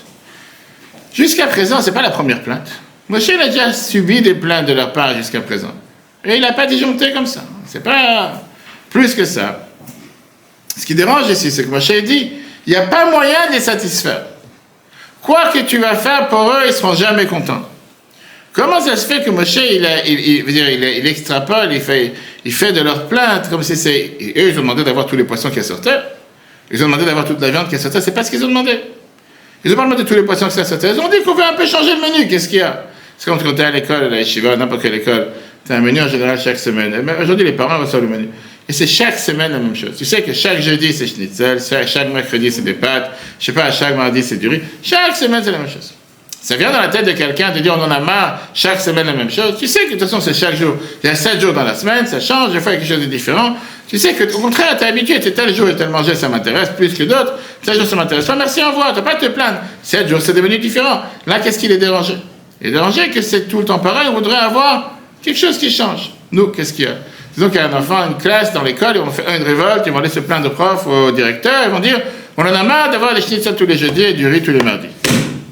Jusqu'à présent, ce n'est pas la première plainte. Moshe a déjà subi des plaintes de leur part jusqu'à présent. Et il n'a pas disjoncté comme ça. C'est pas plus que ça. Ce qui dérange ici, c'est que Moshe dit, il n'y a pas moyen de les satisfaire. Quoi que tu vas faire pour eux, ils ne seront jamais contents. Comment ça se fait que Moshe, il extrapole, il fait de leurs plaintes, comme si c'est... Eux, ils ont demandé d'avoir tous les poissons qui sortaient. Ils ont demandé d'avoir toute la viande qui sortait. C'est pas ce qu'ils ont demandé. Ils n'ont pas demandé tous les poissons qui sortaient. Ils ont dit qu'on veut un peu changer le menu. Qu'est-ce qu'il y a? C'est comme quand tu es à l'école, à la yeshiva, n'importe quelle école. Tu as un menu en général chaque semaine. Aujourd'hui, les parents reçoivent le menu. Et c'est chaque semaine la même chose. Tu sais que chaque jeudi, c'est schnitzel, chaque mercredi, c'est des pâtes, je sais pas, chaque mardi, c'est du riz. Chaque semaine, c'est la même chose. Ça vient dans la tête de quelqu'un de dire on en a marre, chaque semaine la même chose. Tu sais que de toute façon, c'est chaque jour. Il y a 7 jours dans la semaine, ça change, des fois, il y a quelque chose de différent. Tu sais que, au contraire, tu es habitué, tu es tel jour et tel manger, ça m'intéresse plus que d'autres. Tel jour, ça m'intéresse pas. Merci, au revoir. Tu n'as pas à te plaindre. 7 jours, c'est devenu différent. Là, qu'est-ce qui les dérangé? Il est dérangé que c'est tout le temps pareil. On voudrait avoir quelque chose qui change. Nous, qu'est-ce qu'il y a? Disons qu'il y a un enfant, une classe dans l'école, ils vont faire une révolte, ils vont aller se plaindre au prof ou au directeur, ils vont dire on en a marre d'avoir des schnitzel tous les jeudis et du riz tous les mardis.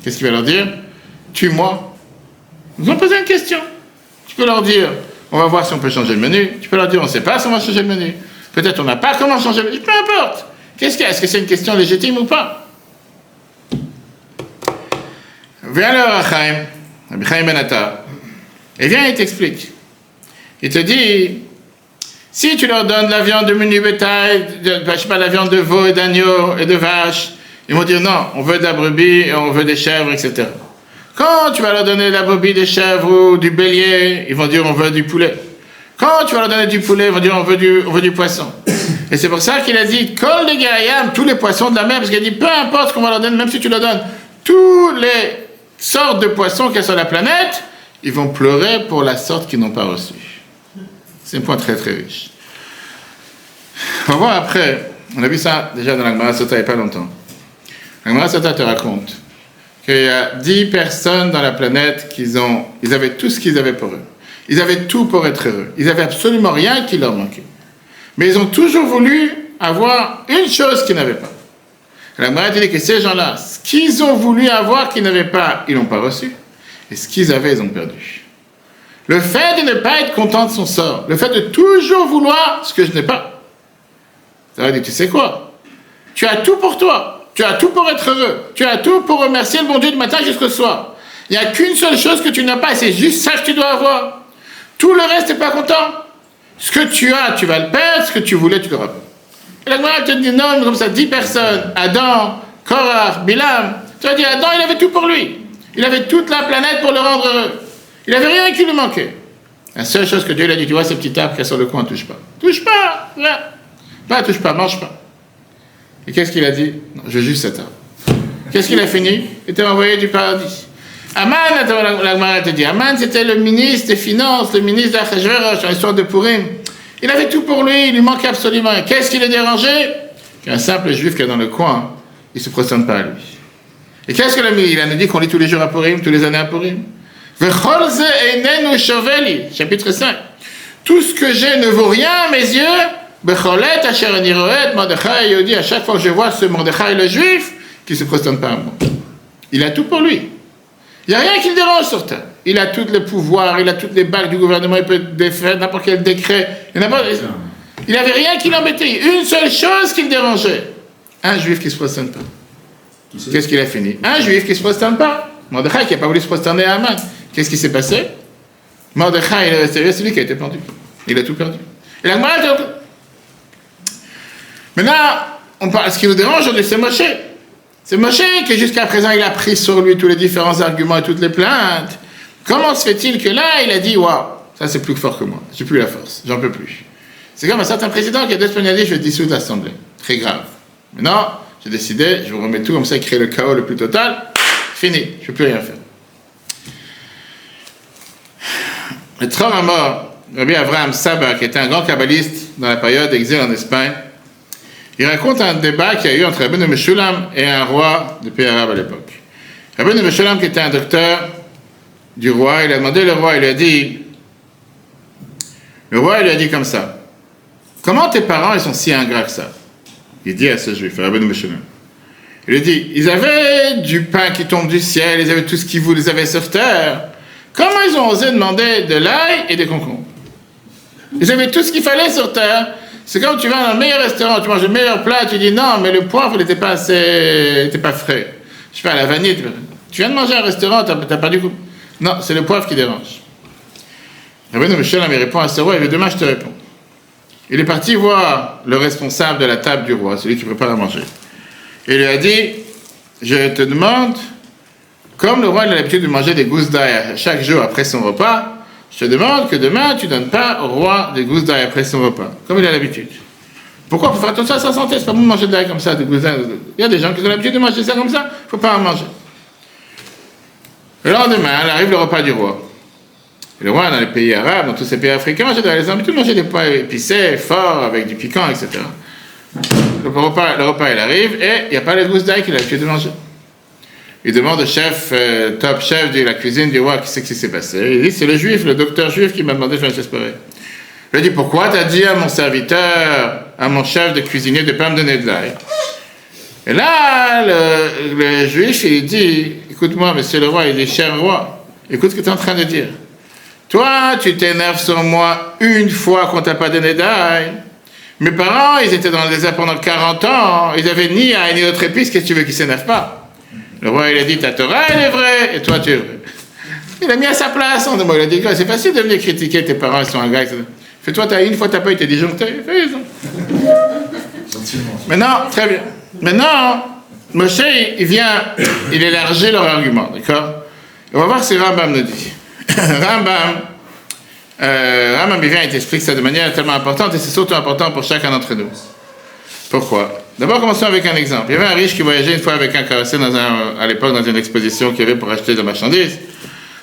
Qu'est-ce qu'il va leur dire? Tue-moi. Ils ont posé une question. Tu peux leur dire on va voir si on peut changer le menu. Tu peux leur dire on ne sait pas si on va changer le menu. Peut-être on n'a pas comment changer le menu. Peu importe. Qu'est-ce qu'il y a? Est-ce que c'est une question légitime ou pas? Viens le Rabbi Chaim Ben Atta. Et viens, il t'explique. Il te dit si tu leur donnes de la viande de menu bétail, je sais pas, la viande de veau et d'agneau et de vache, ils vont dire non, on veut de la brebis et on veut des chèvres, etc. Quand tu vas leur donner de la brebis, des chèvres ou du bélier, ils vont dire on veut du poulet. Quand tu vas leur donner du poulet, ils vont dire on veut du poisson. Et c'est pour ça qu'il a dit kol de gaïam, tous les poissons de la mer, parce qu'il a dit peu importe ce qu'on va leur donner, même si tu leur donnes tous les sortes de poissons qu'il y a sur la planète, ils vont pleurer pour la sorte qu'ils n'ont pas reçue. C'est un point très très riche. On va voir après, on a vu ça déjà dans la Gemara Sota il n'y a pas longtemps. La Gemara Sota te raconte qu'il y a 10 personnes dans la planète ils avaient tout ce qu'ils avaient pour eux. Ils avaient tout pour être heureux. Ils n'avaient absolument rien qui leur manquait. Mais ils ont toujours voulu avoir une chose qu'ils n'avaient pas. La Gemara dit que ces gens-là, ce qu'ils ont voulu avoir qu'ils n'avaient pas, ils n'ont pas reçu. Et ce qu'ils avaient, ils ont perdu. Le fait de ne pas être content de son sort, le fait de toujours vouloir ce que je n'ai pas, ça va dire, tu sais quoi? Tu as tout pour toi. Tu as tout pour être heureux. Tu as tout pour remercier le bon Dieu du matin jusqu'au soir. Il n'y a qu'une seule chose que tu n'as pas et c'est juste ça que tu dois avoir. Tout le reste, tu n'es pas content. Ce que tu as, tu vas le perdre. Ce que tu voulais, tu l'auras pas. Et la Gemara te dit non, comme ça, 10 personnes. Adam, Korach, Bilam. Tu vas dire, Adam, il avait tout pour lui. Il avait toute la planète pour le rendre heureux. Il n'avait rien qui lui manquait. La seule chose que Dieu lui a dit, tu vois, ces petits arbres qui sont sur le coin, touche pas. Touche pas. Pas, touche pas, mange pas. Et qu'est-ce qu'il a dit? Non, je veux juste cet arbre. Qu'est-ce qu'il a fini? Il était envoyé du paradis. Aman, la Gemara te dit, Aman, c'était le ministre des Finances, le ministre d'Achashverosh, dans l'histoire de Purim. Il avait tout pour lui, il lui manquait absolument. Qu'est-ce qui le dérangeait? Qu'un simple juif qui est dans le coin, il ne se prosterne pas à lui. Et qu'est-ce qu'il a mis? Il a dit qu'on lit tous les jours à Purim, tous les années à Purim. Chapitre 5. Tout ce que j'ai ne vaut rien à mes yeux. Mordechai dit à chaque fois que je vois ce Mordechai le juif qui ne se prosterne pas à moi. Il a tout pour lui. Il n'y a rien qui le dérange sur terre. Il a tous les pouvoirs, il a toutes les bagues du gouvernement, il peut défaire n'importe quel décret. Il n'avait rien qui l'embêtait. Une seule chose qui le dérangeait. Un juif qui ne se prosterne pas. Qu'est-ce qu'il a fini? Un juif qui ne se prosterne pas. Mordechai qui n'a pas voulu se prosterner à Aman. Qu'est-ce qui s'est passé? Mordechai, il est resté, c'est lui qui a été pendu. Il a tout perdu. Et la Gemara, maintenant, on parle, ce qui nous dérange aujourd'hui, c'est Moshe. C'est Moshe qui, jusqu'à présent, il a pris sur lui tous les différents arguments et toutes les plaintes. Comment se fait-il que là, il a dit, waouh, ça c'est plus fort que moi, j'ai plus la force, j'en peux plus. C'est comme un certain président qui a 2 semaines dit, je vais dissoudre l'Assemblée. Très grave. Maintenant, j'ai décidé, je vous remets tout comme ça, créer le chaos le plus total. Fini, je ne peux plus rien faire. Le Tchor mort, Rabbi Avraham Saba, qui était un grand kabbaliste dans la période d'exil en Espagne, il raconte un débat qu'il y a eu entre Rabbeinu Meshulam et un roi du pays arabe à l'époque. Rabbeinu Meshulam, qui était un docteur du roi, il a demandé le roi, il lui a dit, comme ça, comment tes parents ils sont si ingrats que ça? Il dit à ce juif, Rabbeinu Meshulam. Il lui dit, ils avaient du pain qui tombe du ciel, ils avaient tout ce qu'ils voulaient, ils avaient sur terre. Comment ils ont osé demander de l'ail et des concombres? Ils avaient tout ce qu'il fallait sur terre. C'est comme tu vas dans le meilleur restaurant, tu manges le meilleur plat, tu dis non, mais le poivre, il n'était pas frais. Je sais pas, la vanille, tu viens de manger à un restaurant, t'as pas du goût. Non, c'est le poivre qui dérange. Rabbeinu Meshulam répond à ce roi, il dit demain je te réponds. Il est parti voir le responsable de la table du roi, celui qui prépare à manger. Et il lui a dit, je te demande, comme le roi a l'habitude de manger des gousses d'ail chaque jour après son repas, je te demande que demain tu ne donnes pas au roi des gousses d'ail après son repas, comme il a l'habitude. Pourquoi? Pour faire tout ça à sa santé, c'est pas bon de manger d'ail comme ça, des gousses d'ail. Il y a des gens qui ont l'habitude de manger ça comme ça, il ne faut pas en manger. Le lendemain, arrive le repas du roi. Et le roi, dans les pays arabes, dans tous ces pays africains, j'ai les habitudes de manger des plats épicés, forts, avec du piquant, etc. Le repas il arrive et il n'y a pas les gousses d'ail qu'il a l'habitude de manger. Il demande au chef, top chef de la cuisine du roi, qu'est-ce qui s'est passé? Il dit, c'est le juif, le docteur juif qui m'a demandé de faire une chose pareille. Il lui dit, pourquoi tu as dit à mon serviteur, à mon chef de cuisinier de ne pas me donner de l'ail? Et là, le juif, il dit, écoute-moi, monsieur le roi, il dit, cher roi, écoute ce que tu es en train de dire. Toi, tu t'énerves sur moi une fois qu'on t'a pas donné d'ail. Mes parents, ils étaient dans le désert pendant 40 ans, ils avaient ni ail ni autre épice, qu'est-ce que tu veux qu'ils s'énervent pas? Le roi, il a dit, ta Torah, elle est vraie, et toi, tu es vrai. Il a mis à sa place, en deux mots, il a dit, c'est facile de venir critiquer tes parents, ils sont un gars, etc. Fais-toi, une fois, t'as pas été disjoncté, fais raison. Maintenant, très bien. Maintenant, Moshe, il vient, il élargit leur argument, d'accord? On va voir ce que Rambam nous dit. Rambam, il vient et t'explique ça de manière tellement importante, et c'est surtout important pour chacun d'entre nous. Pourquoi? D'abord, commençons avec un exemple. Il y avait un riche qui voyageait une fois avec un carrossier à l'époque dans une exposition qu'il y avait pour acheter de la marchandise.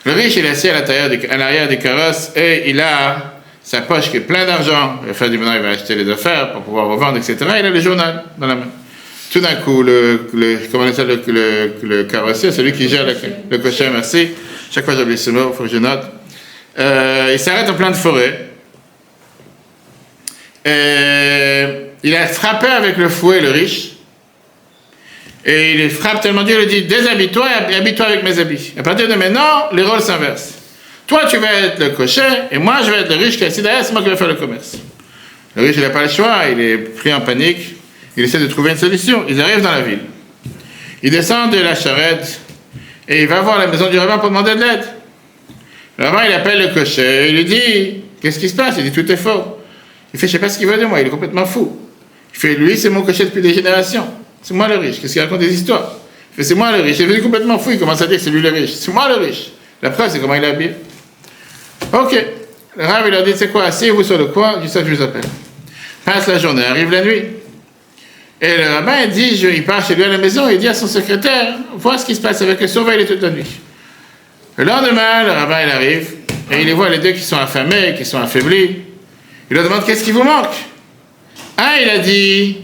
Le riche, il est assis à l'arrière des carrosses et il a sa poche qui est pleine d'argent. Il va faire du bonheur, il va acheter les affaires pour pouvoir revendre, etc. Il a le journal dans la main. Tout d'un coup, le carrossier, celui qui gère le cocher, merci. Chaque fois j'oublie ce mot, il faut que je note. Il s'arrête en pleine forêt. Il a frappé avec le fouet le riche. Et il frappe tellement dur, il dit déshabille-toi et habille-toi avec mes habits. À partir de maintenant, les rôles s'inversent. Toi, tu vas être le cocher et moi, je vais être le riche qui est assis derrière, c'est moi qui vais faire le commerce. Le riche, il n'a pas le choix, il est pris en panique. Il essaie de trouver une solution. Ils arrivent dans la ville. Il descend de la charrette et il va voir la maison du rabbin pour demander de l'aide. Le rabbin, il appelle le cocher, il lui dit qu'est-ce qui se passe? Il dit tout est faux. Il fait je sais pas ce qu'il veut de moi, il est complètement fou. Il fait lui, c'est mon cocher depuis des générations. C'est moi le riche. Qu'est-ce qu'il raconte des histoires? Il fait c'est moi le riche. Il est complètement fou, il commence à dire que c'est lui le riche. C'est moi le riche. La preuve, c'est comment il est habillé. Ok. Le rabbin, il leur dit c'est quoi? Asseyez-vous sur le coin, du ça que je vous appelle. Passe la journée, arrive la nuit. Et le rabbin, il part chez lui à la maison, il dit à son secrétaire, vois ce qui se passe avec eux, surveille-les toute la nuit. Le lendemain, le rabbin, il arrive, et il les voit les deux qui sont affamés, qui sont affaiblis. Il leur demande, qu'est-ce qui vous manque? Un, il a dit,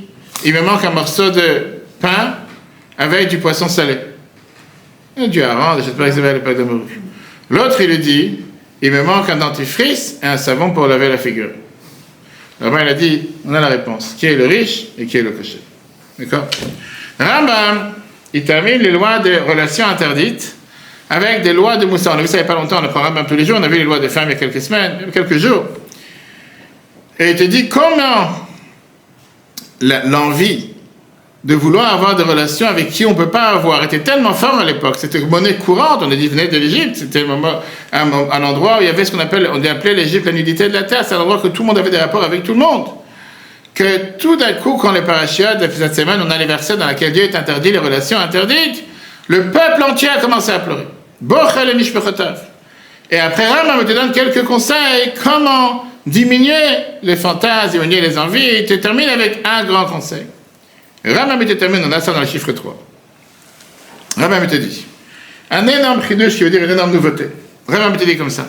il me manque un morceau de pain avec du poisson salé. Du hareng, j'espère que vous avez le pain de morue. L'autre, il lui dit, il me manque un dentifrice et un savon pour laver la figure. Le rabbin, il a dit, on a la réponse. Qui est le riche et qui est le cocher? D'accord? Le rabbin, il termine les lois de relations interdites avec des lois de Moussa. On a vu ça il n'y a pas longtemps, on apprend Rabbin tous les jours, on a vu les lois des femmes il y a quelques semaines, il y a quelques jours. Et il te dit comment l'envie de vouloir avoir des relations avec qui on ne peut pas avoir était tellement fort à l'époque. C'était une monnaie courante, on a dit venait de l'Égypte, c'était un endroit où il y avait ce qu'on appelait l'Égypte la nudité de la terre, c'est un endroit que tout le monde avait des rapports avec tout le monde. Que tout d'un coup, quand les parachiotes de cette semaine, on a les versets dans lesquels Dieu est interdit, les relations interdites, le peuple entier a commencé à pleurer. Et après, Rambam te donne quelques conseils, comment diminuer les fantasmes, diminuer les envies, il te termine avec un grand conseil. Rambam te termine, on a ça dans le chiffre 3. Rambam te dit, un énorme chidouche qui veut dire une énorme nouveauté. Rambam te dit comme ça.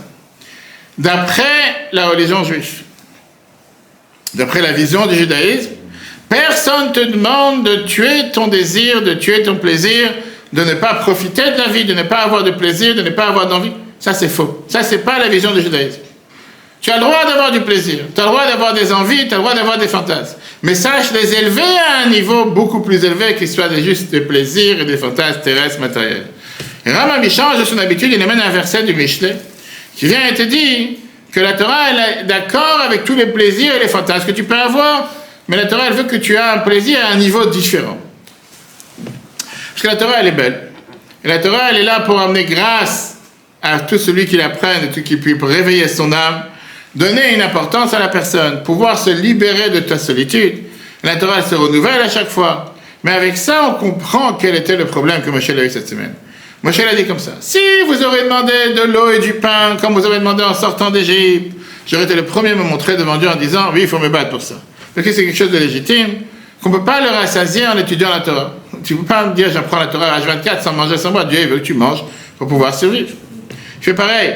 D'après la religion juive, d'après la vision du judaïsme, personne ne te demande de tuer ton désir, de tuer ton plaisir, de ne pas profiter de la vie, de ne pas avoir de plaisir, de ne pas avoir d'envie. Ça, c'est faux. Ça, c'est pas la vision du judaïsme. Tu as le droit d'avoir du plaisir, tu as le droit d'avoir des envies, tu as le droit d'avoir des fantasmes. Mais sache les élever à un niveau beaucoup plus élevé qu'il soit juste des plaisirs et des fantasmes terrestres matériels. Et Rambam, il change de son habitude, il amène un verset du Michelet qui vient et te dit que la Torah, elle est d'accord avec tous les plaisirs et les fantasmes que tu peux avoir, mais la Torah, elle veut que tu aies un plaisir à un niveau différent. Parce que la Torah, elle est belle. Et la Torah, elle est là pour amener grâce à tout celui qui l'apprenne, et tout qui peut réveiller son âme, donner une importance à la personne, pouvoir se libérer de ta solitude. La Torah, elle se renouvelle à chaque fois. Mais avec ça, on comprend quel était le problème que Moshe a eu cette semaine. Moshe l'a dit comme ça. Si vous aurez demandé de l'eau et du pain, comme vous avez demandé en sortant d'Égypte, j'aurais été le premier à me montrer devant Dieu en disant, oui, il faut me battre pour ça. Parce que c'est quelque chose de légitime, qu'on ne peut pas le rassasier en étudiant la Torah. Tu ne peux pas me dire, j'apprends la Torah à H24 sans manger, sans boire. Dieu, il veut que tu manges pour pouvoir survivre. Je fais pareil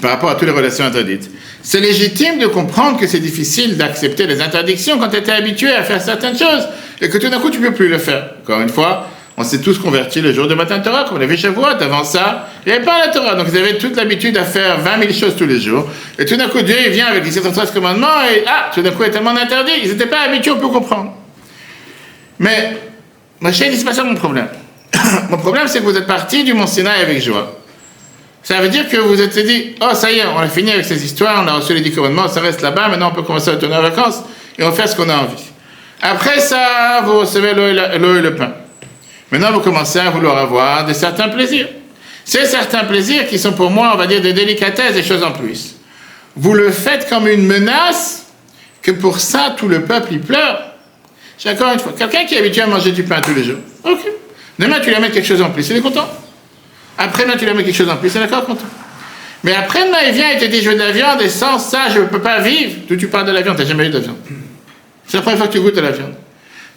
par rapport à toutes les relations interdites. C'est légitime de comprendre que c'est difficile d'accepter les interdictions quand tu étais habitué à faire certaines choses et que tout d'un coup, tu ne peux plus le faire. Encore une fois, on s'est tous convertis le jour de Matan Torah, comme on avait Shavuot. Avant ça, il n'y avait pas la Torah. Donc, ils avaient toute l'habitude à faire 20 000 choses tous les jours. Et tout d'un coup, Dieu il vient avec les 713 commandements et tout d'un coup, il y a tellement d'interdits. Ils n'étaient pas habitués, on peut comprendre. Mais, ma chérie, c'est pas ça mon problème. Mon problème, c'est que vous êtes partis du Mont Sinaï avec joie. Ça veut dire que vous êtes dit, oh, ça y est, on a fini avec ces histoires, on a reçu les 10 commandements, ça reste là-bas, maintenant on peut commencer à retourner en vacances et on fait ce qu'on a envie. Après ça, vous recevez l'eau et le pain. Maintenant, vous commencez à vouloir avoir de certains plaisirs. C'est certains plaisirs qui sont pour moi, on va dire, des délicatesses, des choses en plus. Vous le faites comme une menace que pour ça, tout le peuple, il pleure. J'ai encore une fois, quelqu'un qui est habitué à manger du pain tous les jours. Ok. Demain, tu lui amènes quelque chose en plus, il est content. Après-demain, tu lui amènes quelque chose en plus, il est d'accord, content. Mais après-demain, il vient et te dit, je veux de la viande et sans ça, je ne peux pas vivre. D'où tu parles de la viande, tu n'as jamais eu de la viande. C'est la première fois que tu goûtes de la viande.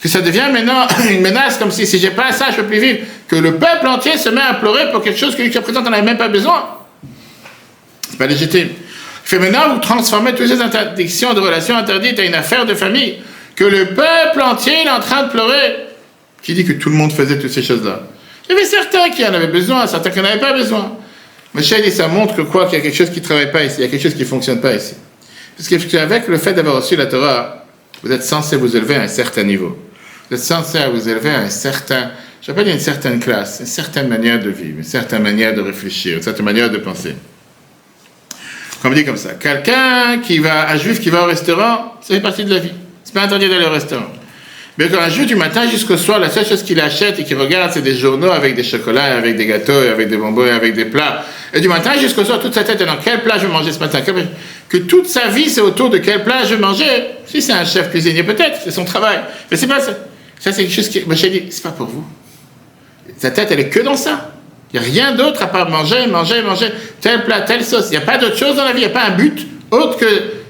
que ça devient maintenant une menace, comme si j'ai pas ça, je peux plus vivre, que le peuple entier se met à pleurer pour quelque chose que jusqu'à présent on n'avait même pas besoin. C'est pas légitime. Il fait maintenant, vous transformez toutes ces interdictions de relations interdites à une affaire de famille, que le peuple entier est en train de pleurer. Qui dit que tout le monde faisait toutes ces choses-là? Il y avait certains qui en avaient besoin, certains qui n'en avaient pas besoin. Mais Michel dit, ça montre que quoi, qu'il y a quelque chose qui ne travaille pas ici, il y a quelque chose qui ne fonctionne pas ici. Parce qu'avec le fait d'avoir reçu la Torah, vous êtes censé vous élever à un certain niveau. Vous êtes censé vous élever à un certain, je ne vais pas dire une certaine classe, une certaine manière de vivre, une certaine manière de réfléchir, une certaine manière de penser. Comme on dit comme ça, un juif qui va au restaurant, ça fait partie de la vie. C'est pas interdit d'aller au restaurant. Mais quand un juif du matin jusqu'au soir, la seule chose qu'il achète et qu'il regarde, c'est des journaux avec des chocolats, avec des gâteaux, avec des bonbons, avec des plats. Et du matin jusqu'au soir, toute sa tête est dans quel plat je vais manger ce matin. Que toute sa vie, c'est autour de quel plat je vais manger. Si c'est un chef cuisinier, peut-être, c'est son travail. Mais c'est pas ça. Ça, c'est quelque chose qui... Moi, j'ai dit, c'est pas pour vous. Sa tête, elle est que dans ça. Il n'y a rien d'autre à part manger, tel plat, telle sauce. Il n'y a pas d'autre chose dans la vie. Il n'y a pas un but autre que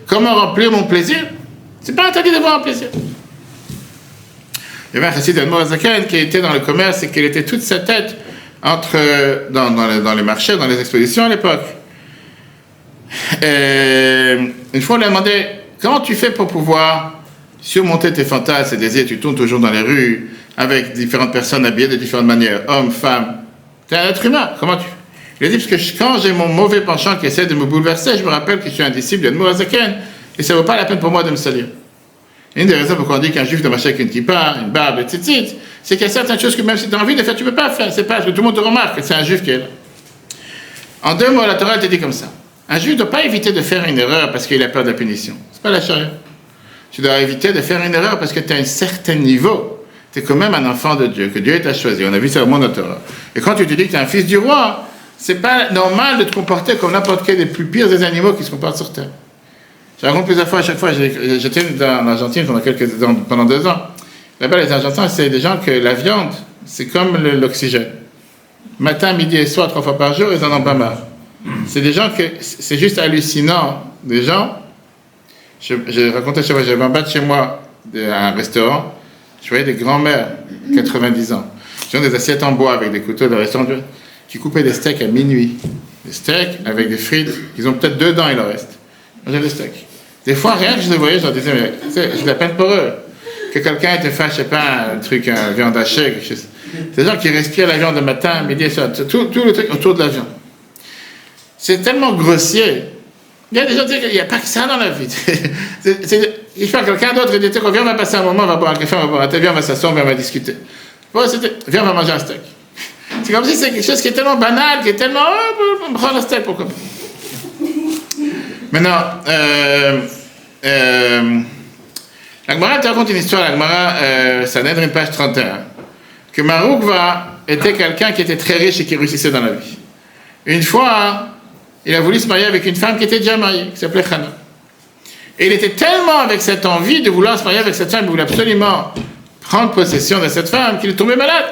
comment remplir mon plaisir. C'est pas interdit d'avoir un plaisir. Il y avait un chassid d'Admor Azaken qui était dans le commerce et qui était toute sa tête dans les marchés, dans les expositions à l'époque. Et une fois, on lui a demandé, comment tu fais pour pouvoir surmonter tes fantasmes et désirs? Tu tournes toujours dans les rues avec différentes personnes habillées de différentes manières, hommes, femmes. Tu es un être humain, comment tu fais? Il a dit, parce que quand j'ai mon mauvais penchant qui essaie de me bouleverser, je me rappelle que je suis un disciple d'Admor Azaken et ça ne vaut pas la peine pour moi de me salir. Une des raisons pourquoi on dit qu'un juif doit marcher avec une kippa, une barbe, etc., c'est qu'il y a certaines choses que même si tu as envie de faire, tu ne peux pas faire. C'est pas parce que tout le monde te remarque que c'est un juif qui est là. En 2 mots, la Torah te dit comme ça. Un juif ne doit pas éviter de faire une erreur parce qu'il a peur de la punition. C'est pas la charia. Tu dois éviter de faire une erreur parce que tu as un certain niveau. Tu es quand même un enfant de Dieu, que Dieu t'a choisi. On a vu ça au monde de la Torah. Et quand tu te dis que tu es un fils du roi, c'est pas normal de te comporter comme n'importe quel des plus pires des animaux qui se comportent sur terre. Je raconte plusieurs fois, à chaque fois, j'étais en Argentine pendant 2 ans. Là-bas, les Argentins, c'est des gens que la viande, c'est comme l'oxygène. Matin, midi et soir, 3 fois par jour, ils n'en ont pas marre. C'est des gens que, c'est juste hallucinant. Des gens, je racontais chez moi, j'avais en bas de chez moi, un restaurant, je voyais des grands-mères, 90 ans. Ils ont des assiettes en bois avec des couteaux de restaurant, qui coupaient des steaks à minuit. Des steaks avec des frites, ils ont peut-être 2 dents, il leur reste. J'ai des steaks. Des fois, rien que je les voyais, je leur disais, mais j'ai de la peine pour eux. Que quelqu'un te fasse, je sais pas, un truc, un viande hachée, quelque chose. C'est des gens qui respirent la viande le matin, midi et soir, tout le truc autour de la viande. C'est tellement grossier. Il y a des gens qui disent qu'il n'y a pas que ça dans la vie. Il faut quelqu'un d'autre, il dit, viens, on va passer un moment, on va boire un café, on va boire un thé, viens, on va s'asseoir, on va discuter. Viens, on va manger un steak. C'est comme si c'est quelque chose qui est tellement banal, qui est tellement, on prend un steak, pourquoi pas. Maintenant, la Gemara te raconte une histoire, la Gemara, Sanhedrin, page 31, que Maroukva était quelqu'un qui était très riche et qui réussissait dans la vie. Une fois, il a voulu se marier avec une femme qui était déjà mariée, qui s'appelait Chana. Et il était tellement avec cette envie de vouloir se marier avec cette femme, il voulait absolument prendre possession de cette femme, qu'il est tombé malade.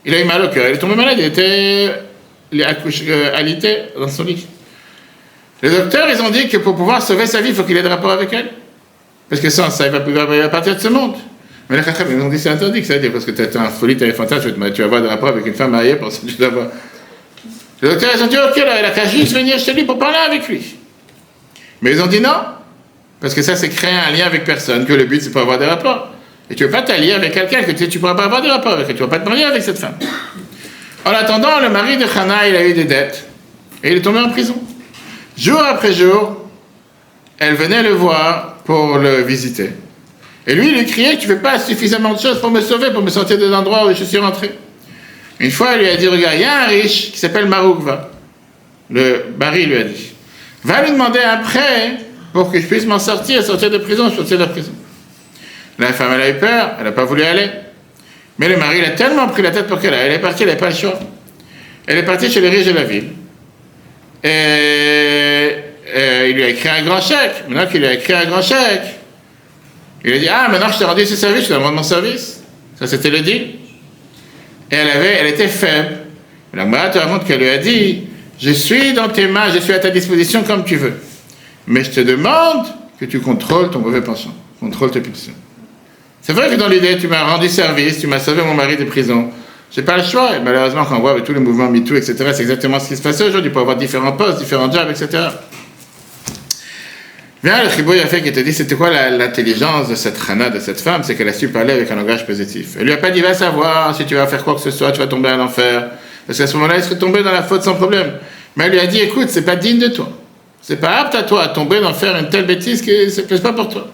Il a eu mal au cœur, il est tombé malade, il est alité dans son lit. Les docteurs, ils ont dit que pour pouvoir sauver sa vie, il faut qu'il ait des rapports avec elle. Parce que sans ça, il va partir de ce monde. Mais les Chacham, ils ont dit c'est interdit, c'est-à-dire parce que tu es en folie, tu as un fantasme, tu vas avoir des rapports avec une femme mariée, pour ça tu dois avoir. Les docteurs, ils ont dit ok, là, il a qu'à juste venir chez lui pour parler avec lui. Mais ils ont dit non, parce que ça, c'est créer un lien avec personne, que le but, c'est pas avoir des rapports. Et tu ne veux pas t'allier avec quelqu'un que tu ne pourras pas avoir des rapports avec, tu ne vas pas te marier avec cette femme. En attendant, le mari de Chana, il a eu des dettes, et il est tombé en prison. Jour après jour, elle venait le voir pour le visiter. Et lui, il lui criait, tu ne fais pas suffisamment de choses pour me sauver, pour me sortir des endroits où je suis rentré. Une fois, elle lui a dit, regarde, il y a un riche qui s'appelle Maroukva. Le Bari lui a dit, va lui demander un prêt pour que je puisse m'en sortir de prison, sortir de prison. La femme, elle a eu peur, elle n'a pas voulu aller. Mais le mari, il a tellement pris la tête pour qu'elle aille. Elle est partie, elle n'avait pas le choix. Elle est partie chez les riches de la ville. Et il lui a écrit un grand chèque. Maintenant qu'il lui a écrit un grand chèque, il a dit, ah, maintenant je t'ai rendu ce service, je te demande mon service. Ça, c'était le deal. Et elle était faible. La Gemara te raconte qu'elle lui a dit, je suis dans tes mains, je suis à ta disposition comme tu veux. Mais je te demande que tu contrôles ton mauvais penchant, contrôle tes pulsions. C'est vrai que dans l'idée, tu m'as rendu service, tu m'as sauvé mon mari de prison. J'ai pas le choix. Et malheureusement, quand on voit avec tous les mouvements MeToo, etc., c'est exactement ce qui se passe aujourd'hui. Pour avoir différents postes, différents jobs, etc. Bien, le Chibouy a fait qui te dit, c'était quoi l'intelligence de cette Hana, de cette femme? C'est qu'elle a su parler avec un langage positif. Elle lui a pas dit, va savoir, si tu vas faire quoi que ce soit, tu vas tomber en enfer. Parce qu'à ce moment-là, il serait tombé dans la faute sans problème. Mais elle lui a dit, écoute, c'est pas digne de toi. C'est pas apte à toi à tomber dans faire une telle bêtise que c'est pas pour toi.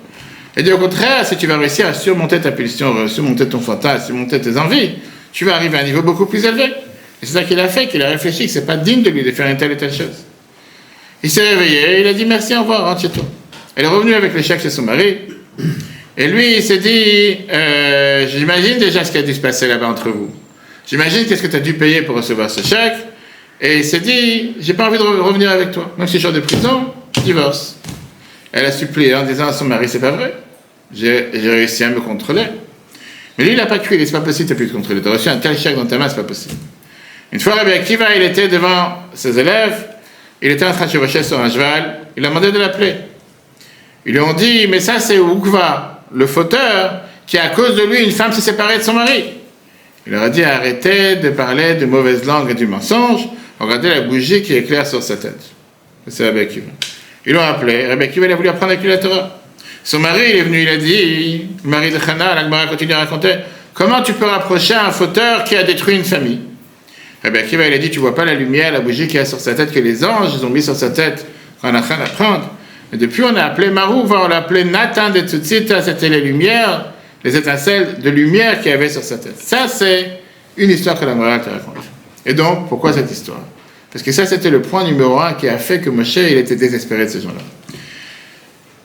Et dit au contraire, si tu vas réussir à surmonter ta pulsion, surmonter ton fantasme, surmonter tes envies, tu vas arriver à un niveau beaucoup plus élevé. Et c'est ça qu'il a fait, qu'il a réfléchi, que c'est pas digne de lui de faire une telle et telle chose. Il s'est réveillé, il a dit merci, au revoir, rentre chez toi. Elle est revenue avec le chèque chez son mari. Et lui, il s'est dit, j'imagine déjà ce qui a dû se passer là-bas entre vous. J'imagine qu'est-ce que tu as dû payer pour recevoir ce chèque. Et il s'est dit, j'ai pas envie de revenir avec toi. Même si je sors de prison, je divorce. Elle a supplié en disant à son mari, c'est pas vrai. J'ai réussi à me contrôler. Mais lui, il n'a pas cru, il dit, c'est pas possible, tu n'as pu te contrôler. Tu as reçu un tel chèque dans ta main, c'est pas possible. Une fois, Rabbi Akiva, il était devant ses élèves, il était en train de chevaucher sur un cheval, il a demandé de l'appeler. Ils lui ont dit, mais ça c'est Oukva, le fauteur, qui à cause de lui, une femme s'est séparée de son mari. Il leur a dit, arrêtez de parler de mauvaise langue et du mensonge, regardez la bougie qui éclaire sur sa tête. C'est Rabbi Akiva. Ils l'ont appelé, Rabbi Akiva, il a voulu apprendre avec lui la Torah. Son mari, il est venu, il a dit, le mari de Chana, la Gemara continue à raconter, comment tu peux rapprocher un fauteur qui a détruit une famille? Rabbi Akiva, il a dit, tu vois pas la lumière, la bougie qu'il y a sur sa tête, que les anges ils ont mis sur sa tête quand on est en train d'apprendre. Et depuis, on a appelé Marouva, on l'a appelé Nathan de Tzutzita, c'était les lumières, les étincelles de lumière qu'il y avait sur sa tête. Ça, c'est une histoire que la Gemara te raconte. Et donc, pourquoi cette histoire? Parce que ça, c'était le point numéro 1 qui a fait que Moshe, il était désespéré de ces gens-là.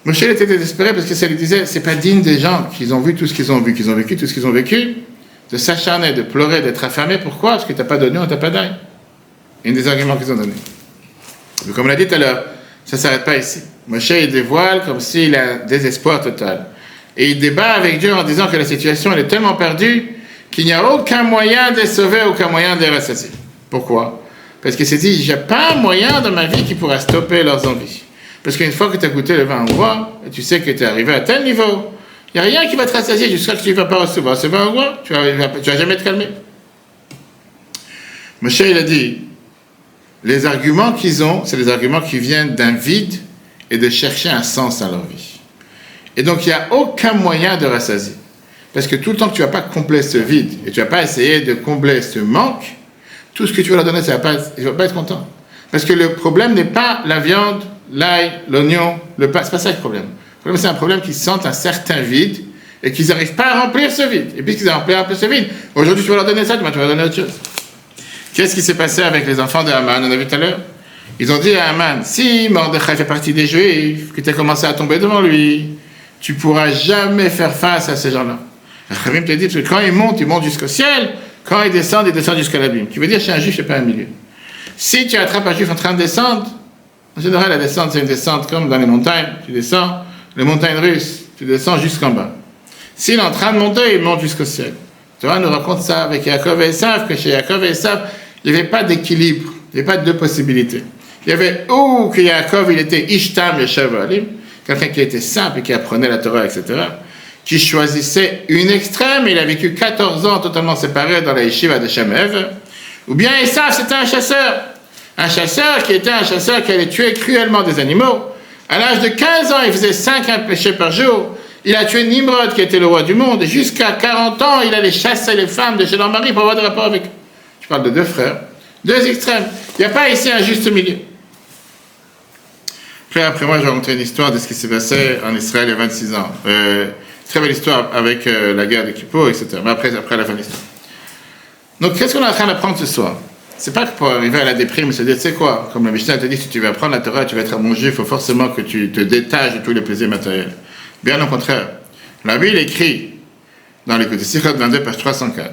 Moshe était désespéré parce que ça lui disait, c'est pas digne des gens qui ont vu tout ce qu'ils ont vu, qu'ils ont vécu tout ce qu'ils ont vécu, de s'acharner, de pleurer, d'être affamé. Pourquoi? Parce que t'as pas donné, on t'a pas donné. C'est un des arguments qu'ils ont donné. Mais comme on l'a dit tout à l'heure, ça s'arrête pas ici. Moshe, il dévoile comme s'il a un désespoir total. Et il débat avec Dieu en disant que la situation elle est tellement perdue qu'il n'y a aucun moyen de les sauver, aucun moyen de les rassasier. Pourquoi? Parce qu'il s'est dit, il n'y a pas un moyen dans ma vie qui pourra stopper leurs envies. Parce qu'une fois que tu as goûté le vin hongrois, et tu sais que tu es arrivé à tel niveau, il n'y a rien qui va te rassasier jusqu'à ce que tu ne vas pas recevoir ce vin hongrois, tu vas jamais te calmer. Moshe, il a dit, les arguments qu'ils ont, c'est des arguments qui viennent d'un vide et de chercher un sens à leur vie. Et donc, il n'y a aucun moyen de rassasier. Parce que tout le temps que tu ne vas pas combler ce vide, et tu ne vas pas essayer de combler ce manque, tout ce que tu vas leur donner, ils ne vont pas être contents. Parce que le problème n'est pas la viande, l'ail, l'oignon, le pain, c'est pas ça le problème. Le problème, c'est un problème qu'ils sentent un certain vide et qu'ils n'arrivent pas à remplir ce vide. Et puisqu'ils n'arrivent pas à remplir ce vide, aujourd'hui tu vas leur donner ça, demain tu vas leur donner autre chose. Qu'est-ce qui s'est passé avec les enfants de Haman? On a vu tout à l'heure. Ils ont dit à Haman, si Mordechai fait partie des Juifs, que tu as commencé à tomber devant lui, tu ne pourras jamais faire face à ces gens-là. Le Chavim te dit, parce que quand ils montent jusqu'au ciel, quand ils descendent jusqu'à l'abîme. Qui veut dire chez un Juif, c'est pas un milieu. Si tu attrapes un Juif en train de descendre, en général, la descente, c'est une descente comme dans les montagnes. Tu descends, les montagnes russes, tu descends jusqu'en bas. S'il est en train de monter, il monte jusqu'au ciel. Tu vois, on nous raconte ça avec Yaakov et Esav, que chez Yaakov et Esav, il n'y avait pas d'équilibre, il n'y avait pas de deux possibilités. Il y avait ou que Yaakov, il était Ishtam et Shavalim, quelqu'un qui était simple et qui apprenait la Torah, etc., qui choisissait une extrême, et il a vécu 14 ans totalement séparé dans la yeshiva de Shemev, ou bien Esav, c'était un chasseur. Un chasseur qui était un chasseur qui allait tuer cruellement des animaux. À l'âge de 15 ans, il faisait 5 péchés par jour. Il a tué Nimrod, qui était le roi du monde. Et jusqu'à 40 ans, il allait chasser les femmes de chez leur mari pour avoir des rapports avec eux. Je parle de deux frères, deux extrêmes. Il n'y a pas ici un juste milieu. Après moi, je vais raconter une histoire de ce qui s'est passé en Israël il y a 26 ans. Très belle histoire avec la guerre de Kippour, etc. Mais après la fin de l'histoire. Donc, qu'est-ce qu'on est en train d'apprendre ce soir? C'est pas que pour arriver à la déprime, se dire, tu sais quoi, comme la Mishnah te dit, si tu veux apprendre la Torah, tu vas être un bon juif, il faut forcément que tu te détaches de tous les plaisirs matériels. Bien au contraire. La Bible écrit, dans l'écoute de Sichot 22, page 304,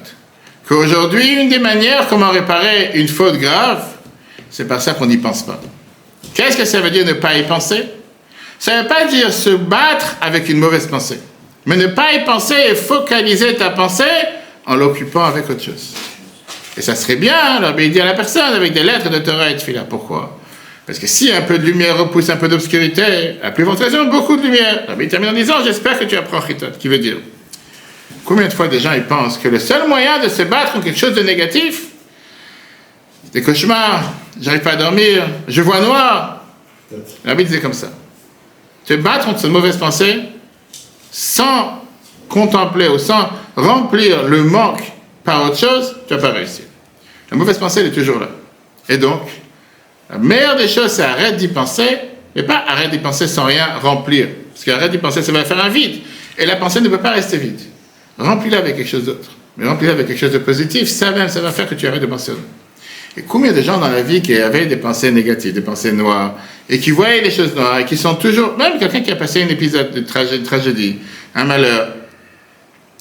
qu'aujourd'hui, une des manières comment réparer une faute grave, c'est par ça qu'on n'y pense pas. Qu'est-ce que ça veut dire ne pas y penser? Ça ne veut pas dire se battre avec une mauvaise pensée, mais ne pas y penser et focaliser ta pensée en l'occupant avec autre chose. Et ça serait bien, alors, il dit à la personne avec des lettres de Torah et de Tfila. Pourquoi? Parce que si un peu de lumière repousse un peu d'obscurité, à plus forte raison, beaucoup de lumière. Alors, il termine en disant, j'espère que tu apprends Chitot, qui veut dire, Combien de fois des gens ils pensent que le seul moyen de se battre contre quelque chose de négatif, c'est des cauchemars, j'arrive pas à dormir, je vois noir. La Bible disait comme ça. Te battre contre cette mauvaise pensée sans contempler ou sans remplir le manque par autre chose, tu vas pas réussir. La mauvaise pensée, elle est toujours là. Et donc, la meilleure des choses, c'est arrête d'y penser, mais pas arrête d'y penser sans rien remplir. Parce qu'arrête d'y penser, ça va faire un vide. Et la pensée ne peut pas rester vide. Remplis-la avec quelque chose d'autre. Mais remplis-la avec quelque chose de positif, ça même, ça va faire que tu arrêtes de penser. Et combien de gens dans la vie qui avaient des pensées négatives, des pensées noires, et qui voyaient les choses noires, et qui sont toujours, même quelqu'un qui a passé un épisode de tragédie, un malheur,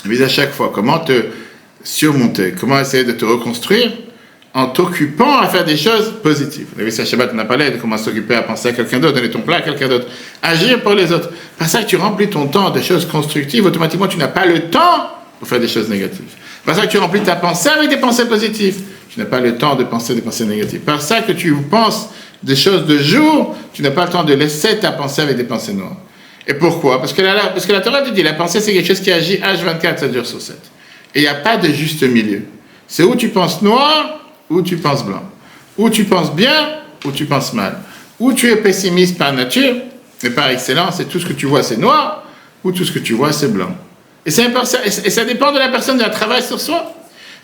mais à chaque fois, comment te surmonter, comment essayer de te reconstruire, en t'occupant à faire des choses positives. Vous avez vu, Shabbat, on a parlé de comment s'occuper à penser à quelqu'un d'autre, donner ton plat à quelqu'un d'autre, agir pour les autres. Par ça que tu remplis ton temps de choses constructives, automatiquement tu n'as pas le temps pour faire des choses négatives. Par ça que tu remplis ta pensée avec des pensées positives, tu n'as pas le temps de penser des pensées négatives. Par ça que tu penses des choses de jour, tu n'as pas le temps de laisser ta pensée avec des pensées noires. Et pourquoi ? Parce que la Torah te dit, la pensée c'est quelque chose qui agit H24, 7 jours sur 7. Et il n'y a pas de juste milieu. C'est où tu penses noir, ou tu penses blanc. Ou tu penses bien, ou tu penses mal. Ou tu es pessimiste par nature, mais par excellence, et tout ce que tu vois c'est noir, ou tout ce que tu vois c'est blanc. Et ça dépend de la personne, de la travail sur soi.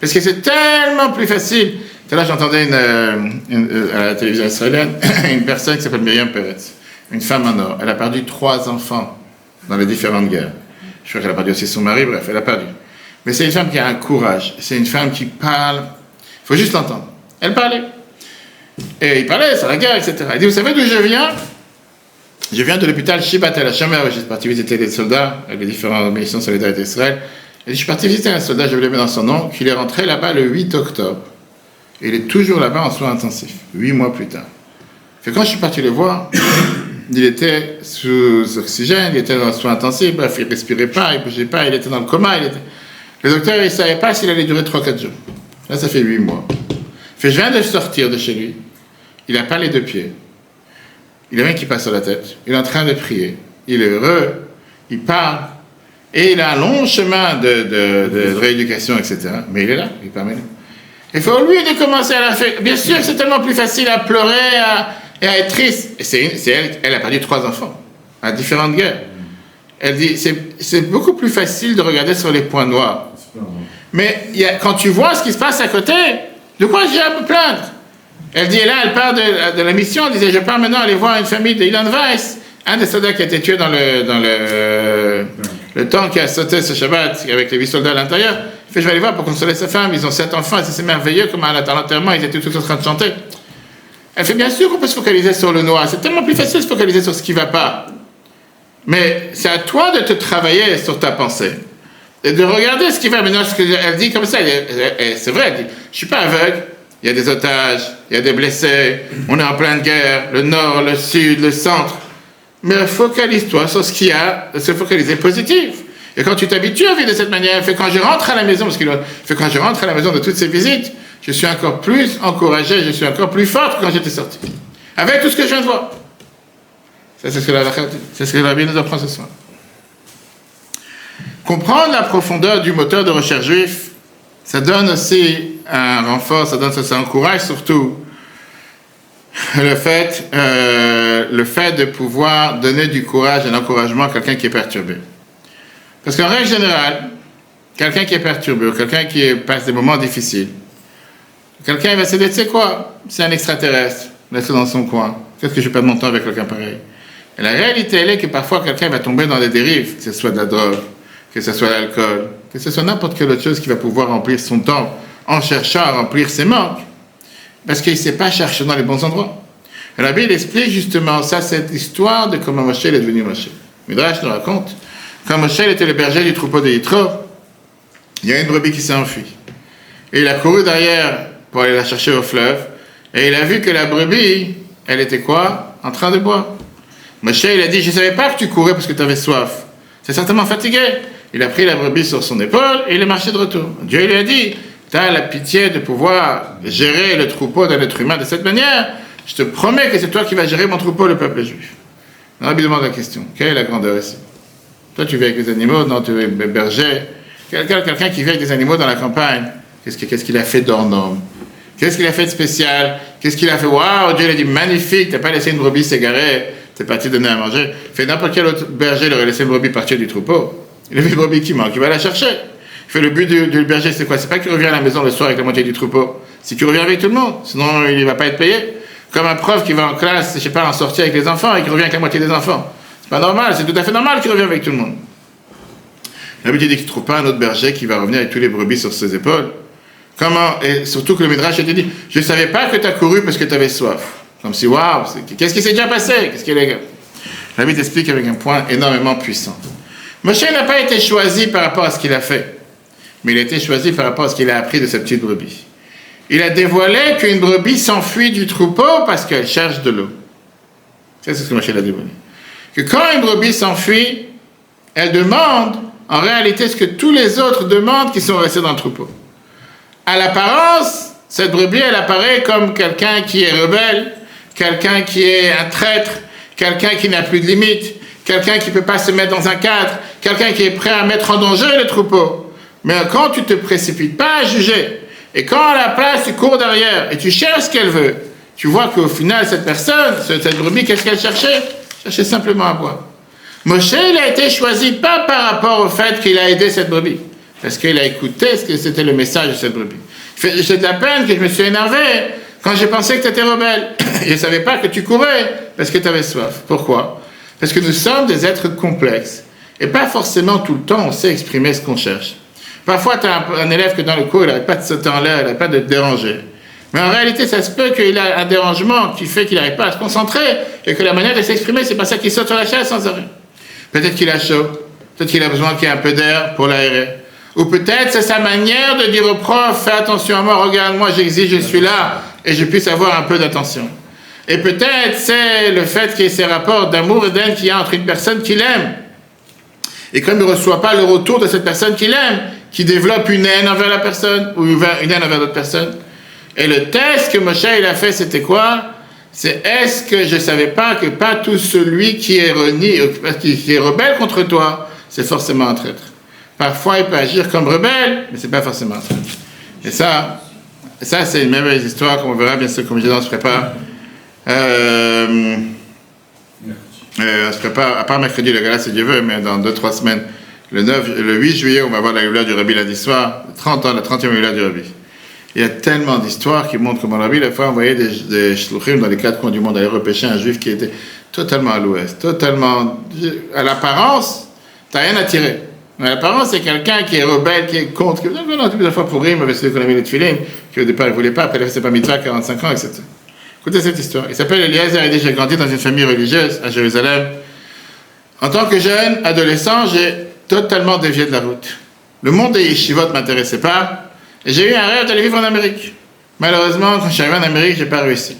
Parce que c'est tellement plus facile. Tout à l'heure, j'entendais à la télévision israélienne une personne qui s'appelle Myriam Peretz, une femme en or. Elle a perdu 3 enfants dans les différentes guerres. Je crois qu'elle a perdu aussi son mari, bref, elle a perdu. Mais c'est une femme qui a un courage. C'est une femme qui parle. Il faut juste l'entendre. Elle parlait. Et il parlait sur la guerre, etc. Elle dit, vous savez d'où je viens ? Je viens de l'hôpital Shibat El Hashomer, où je suis parti visiter les soldats, avec les différentes missions solidaires d'Israël. Et je suis parti visiter un soldat, je vais le mettre dans son nom, qui est rentré là-bas le 8 octobre. Et il est toujours là-bas en soins intensifs, 8 mois plus tard. Et quand je suis parti le voir, il était sous oxygène, il était en soins intensifs, bref, il ne respirait pas, il ne bougeait pas, il était dans le coma. Le docteur, il ne savait pas s'il allait durer 3-4 jours. Là, ça fait 8 mois. Je viens de sortir de chez lui. Il n'a pas les 2 pieds. Il a rien qui passe sur la tête. Il est en train de prier. Il est heureux. Il parle. Et il a un long chemin de rééducation, etc. Mais il est là. Il permet. Il faut, lui, de commencer à la faire. Bien sûr, c'est tellement plus facile à pleurer et à être triste. Et c'est elle a perdu 3 enfants à différentes guerres. Elle dit, c'est beaucoup plus facile de regarder sur les points noirs. Mais quand tu vois ce qui se passe à côté, de quoi j'ai à me plaindre ? Elle dit, et là, elle part de la mission, elle disait, je pars maintenant aller voir une famille de Ilan Weiss, un des soldats qui a été tué dans le tank qui a sauté ce Shabbat avec les 8 soldats à l'intérieur. Il fait, je vais aller voir pour consoler sa femme, ils ont 7 enfants, et c'est merveilleux, comme à l'enterrement, ils étaient tous en train de chanter. Elle fait, bien sûr qu'on peut se focaliser sur le noir, c'est tellement plus facile de se focaliser sur ce qui ne va pas. Mais c'est à toi de te travailler sur ta pensée. Et de regarder ce qui va. Maintenant, ce qu'elle dit comme ça, c'est vrai, elle dit, je ne suis pas aveugle, il y a des otages, il y a des blessés, on est en pleine guerre, le nord, le sud, le centre. Mais focalise-toi sur ce qu'il y a, se focaliser positif. Et quand tu t'habitues à vivre de cette manière, quand je rentre à la maison, quand je rentre à la maison de toutes ces visites, je suis encore plus encouragé, je suis encore plus fort que quand j'étais sorti. Avec tout ce que je viens de voir. Ça, c'est ce que la Bible nous apprend ce soir. Comprendre la profondeur du moteur de recherche juif, ça donne aussi un renfort, ça encourage surtout le fait de pouvoir donner du courage et de l'encouragement à quelqu'un qui est perturbé. Parce qu'en règle générale, quelqu'un qui est perturbé, ou quelqu'un qui passe des moments difficiles, quelqu'un va se dire, tu sais quoi, c'est un extraterrestre, laisse-le dans son coin, qu'est-ce que je perds mon temps avec quelqu'un pareil ? Et la réalité, elle est que parfois quelqu'un va tomber dans des dérives, que ce soit de la drogue, que ce soit l'alcool, que ce soit n'importe quelle autre chose qui va pouvoir remplir son temps en cherchant à remplir ses manques, parce qu'il ne sait pas chercher dans les bons endroits. Et la Bible explique justement ça, cette histoire de comment Moshe est devenu Moshe. Midrash nous raconte, quand Moshe était le berger du troupeau de Yitro, il y a une brebis qui s'est enfuie. Et il a couru derrière pour aller la chercher au fleuve, et il a vu que la brebis, elle était quoi ? En train de boire. Moshe, il a dit, je ne savais pas que tu courais parce que tu avais soif. C'est certainement fatigué. Il a pris la brebis sur son épaule et il est marché de retour. Dieu lui a dit, tu as la pitié de pouvoir gérer le troupeau d'un être humain de cette manière. Je te promets que c'est toi qui vas gérer mon troupeau, le peuple juif. Alors, il demande la question, quelle est la grandeur ici ? Toi, tu vis avec les animaux, non, tu es berger. Quelqu'un qui vit avec des animaux dans la campagne, qu'est-ce qu'il a fait d'hors norme? Qu'est-ce qu'il a fait de spécial? Qu'est-ce qu'il a fait? Waouh, Dieu l'a dit magnifique, t'as pas laissé une brebis s'égarer, t'es parti donner à manger. Fait n'importe quel autre berger aurait laissé une brebis partir du troupeau. Il a vu une brebis qui manque, il va la chercher. Fait le but du berger, c'est quoi? C'est pas qu'il revient à la maison le soir avec la moitié du troupeau, c'est qu'il revient avec tout le monde, sinon il va pas être payé. Comme un prof qui va en classe, je sais pas, en sortie avec les enfants et qui revient avec la moitié des enfants. C'est pas normal, c'est tout à fait normal qu'il revienne avec tout le monde. L'habitude dit qu'il ne trouve pas un autre berger qui va revenir avec tous les brebis sur ses épaules. Comment? Et surtout que le Midrash a dit, je ne savais pas que tu as couru parce que tu avais soif. Comme si, waouh, qu'est-ce qui s'est déjà passé? Qu'est-ce qu'il est? L'habitude explique avec un point énormément puissant. Moshe n'a pas été choisi par rapport à ce qu'il a fait, mais il a été choisi par rapport à ce qu'il a appris de sa petite brebis. Il a dévoilé qu'une brebis s'enfuit du troupeau parce qu'elle cherche de l'eau. C'est ce que Moshe a dévoilé. Que quand une brebis s'enfuit, elle demande en réalité ce que tous les autres demandent qui sont restés dans le troupeau. À l'apparence, cette brebis, elle apparaît comme quelqu'un qui est rebelle, quelqu'un qui est un traître, quelqu'un qui n'a plus de limites, quelqu'un qui ne peut pas se mettre dans un cadre, quelqu'un qui est prêt à mettre en danger le troupeau. Mais quand tu ne te précipites pas à juger, et quand à la place tu cours derrière et tu cherches ce qu'elle veut, tu vois qu'au final, cette personne, cette brebis, qu'est-ce qu'elle cherchait? Elle cherchait simplement à boire. Moshe, il a été choisi pas par rapport au fait qu'il a aidé cette brebis, parce qu'il a écouté ce que c'était le message de cette brebis. J'ai de la peine que je me suis énervé quand j'ai pensé que tu étais rebelle. Je ne savais pas que tu courais parce que tu avais soif. Pourquoi? Parce que nous sommes des êtres complexes. Et pas forcément tout le temps on sait exprimer ce qu'on cherche. Parfois, tu as un élève que dans le cours, il n'arrête pas de sauter en l'air, il n'arrête pas de te déranger. Mais en réalité, ça se peut qu'il a un dérangement qui fait qu'il n'arrive pas à se concentrer et que la manière de s'exprimer, c'est pas ça qu'il saute sur la chaise sans arrêt. Peut-être qu'il a chaud, peut-être qu'il a besoin qu'il y ait un peu d'air pour l'aérer. Ou peut-être c'est sa manière de dire au prof, fais attention à moi, regarde-moi, j'exige, je suis là, et je puisse avoir un peu d'attention. Et peut-être c'est le fait qu'il y ait ces rapports d'amour et d'haine qu'il y a entre une personne qu'il aime. Et comme il ne reçoit pas le retour de cette personne qu'il aime, qui développe une haine envers la personne, ou une haine envers d'autres personnes. Et le test que Moshe il a fait, c'était quoi? C'est est-ce que je ne savais pas que pas tout celui qui est rebelle contre toi, c'est forcément un traître. Parfois, il peut agir comme rebelle, mais ce n'est pas forcément un traître. Et ça c'est une merveilleuse histoire, comme on verra bien sûr, comme je dis, on se prépare. On se prépare, à part mercredi, le gala, si Dieu veut, mais dans 2-3 semaines, le 8 juillet, on va voir la Géoula du Rabbi lundi soir, 30 ans, la 30e Géoula du Rabbi. Il y a tellement d'histoires qui montrent comment Rabbi, la fois, envoyait des shluchim dans les 4 coins du monde, aller repêcher un juif qui était totalement à l'ouest, totalement... À l'apparence, t'as rien à tirer. À l'apparence, c'est quelqu'un qui est rebelle, qui est contre, qui a plusieurs fois pour rire, mais c'est l'économie de Tfilim, qui au départ, il ne voulait pas, après il a fait ses pas mitzvah, 45 ans, etc. Écoutez cette histoire. Il s'appelle Eliezer, il dit, j'ai grandi dans une famille religieuse à Jérusalem. En tant que jeune, adolescent, j'ai totalement dévié de la route. Le monde des yeshivot ne m'intéressait pas. Et j'ai eu un rêve d'aller vivre en Amérique. Malheureusement, quand je suis arrivé en Amérique, je n'ai pas réussi.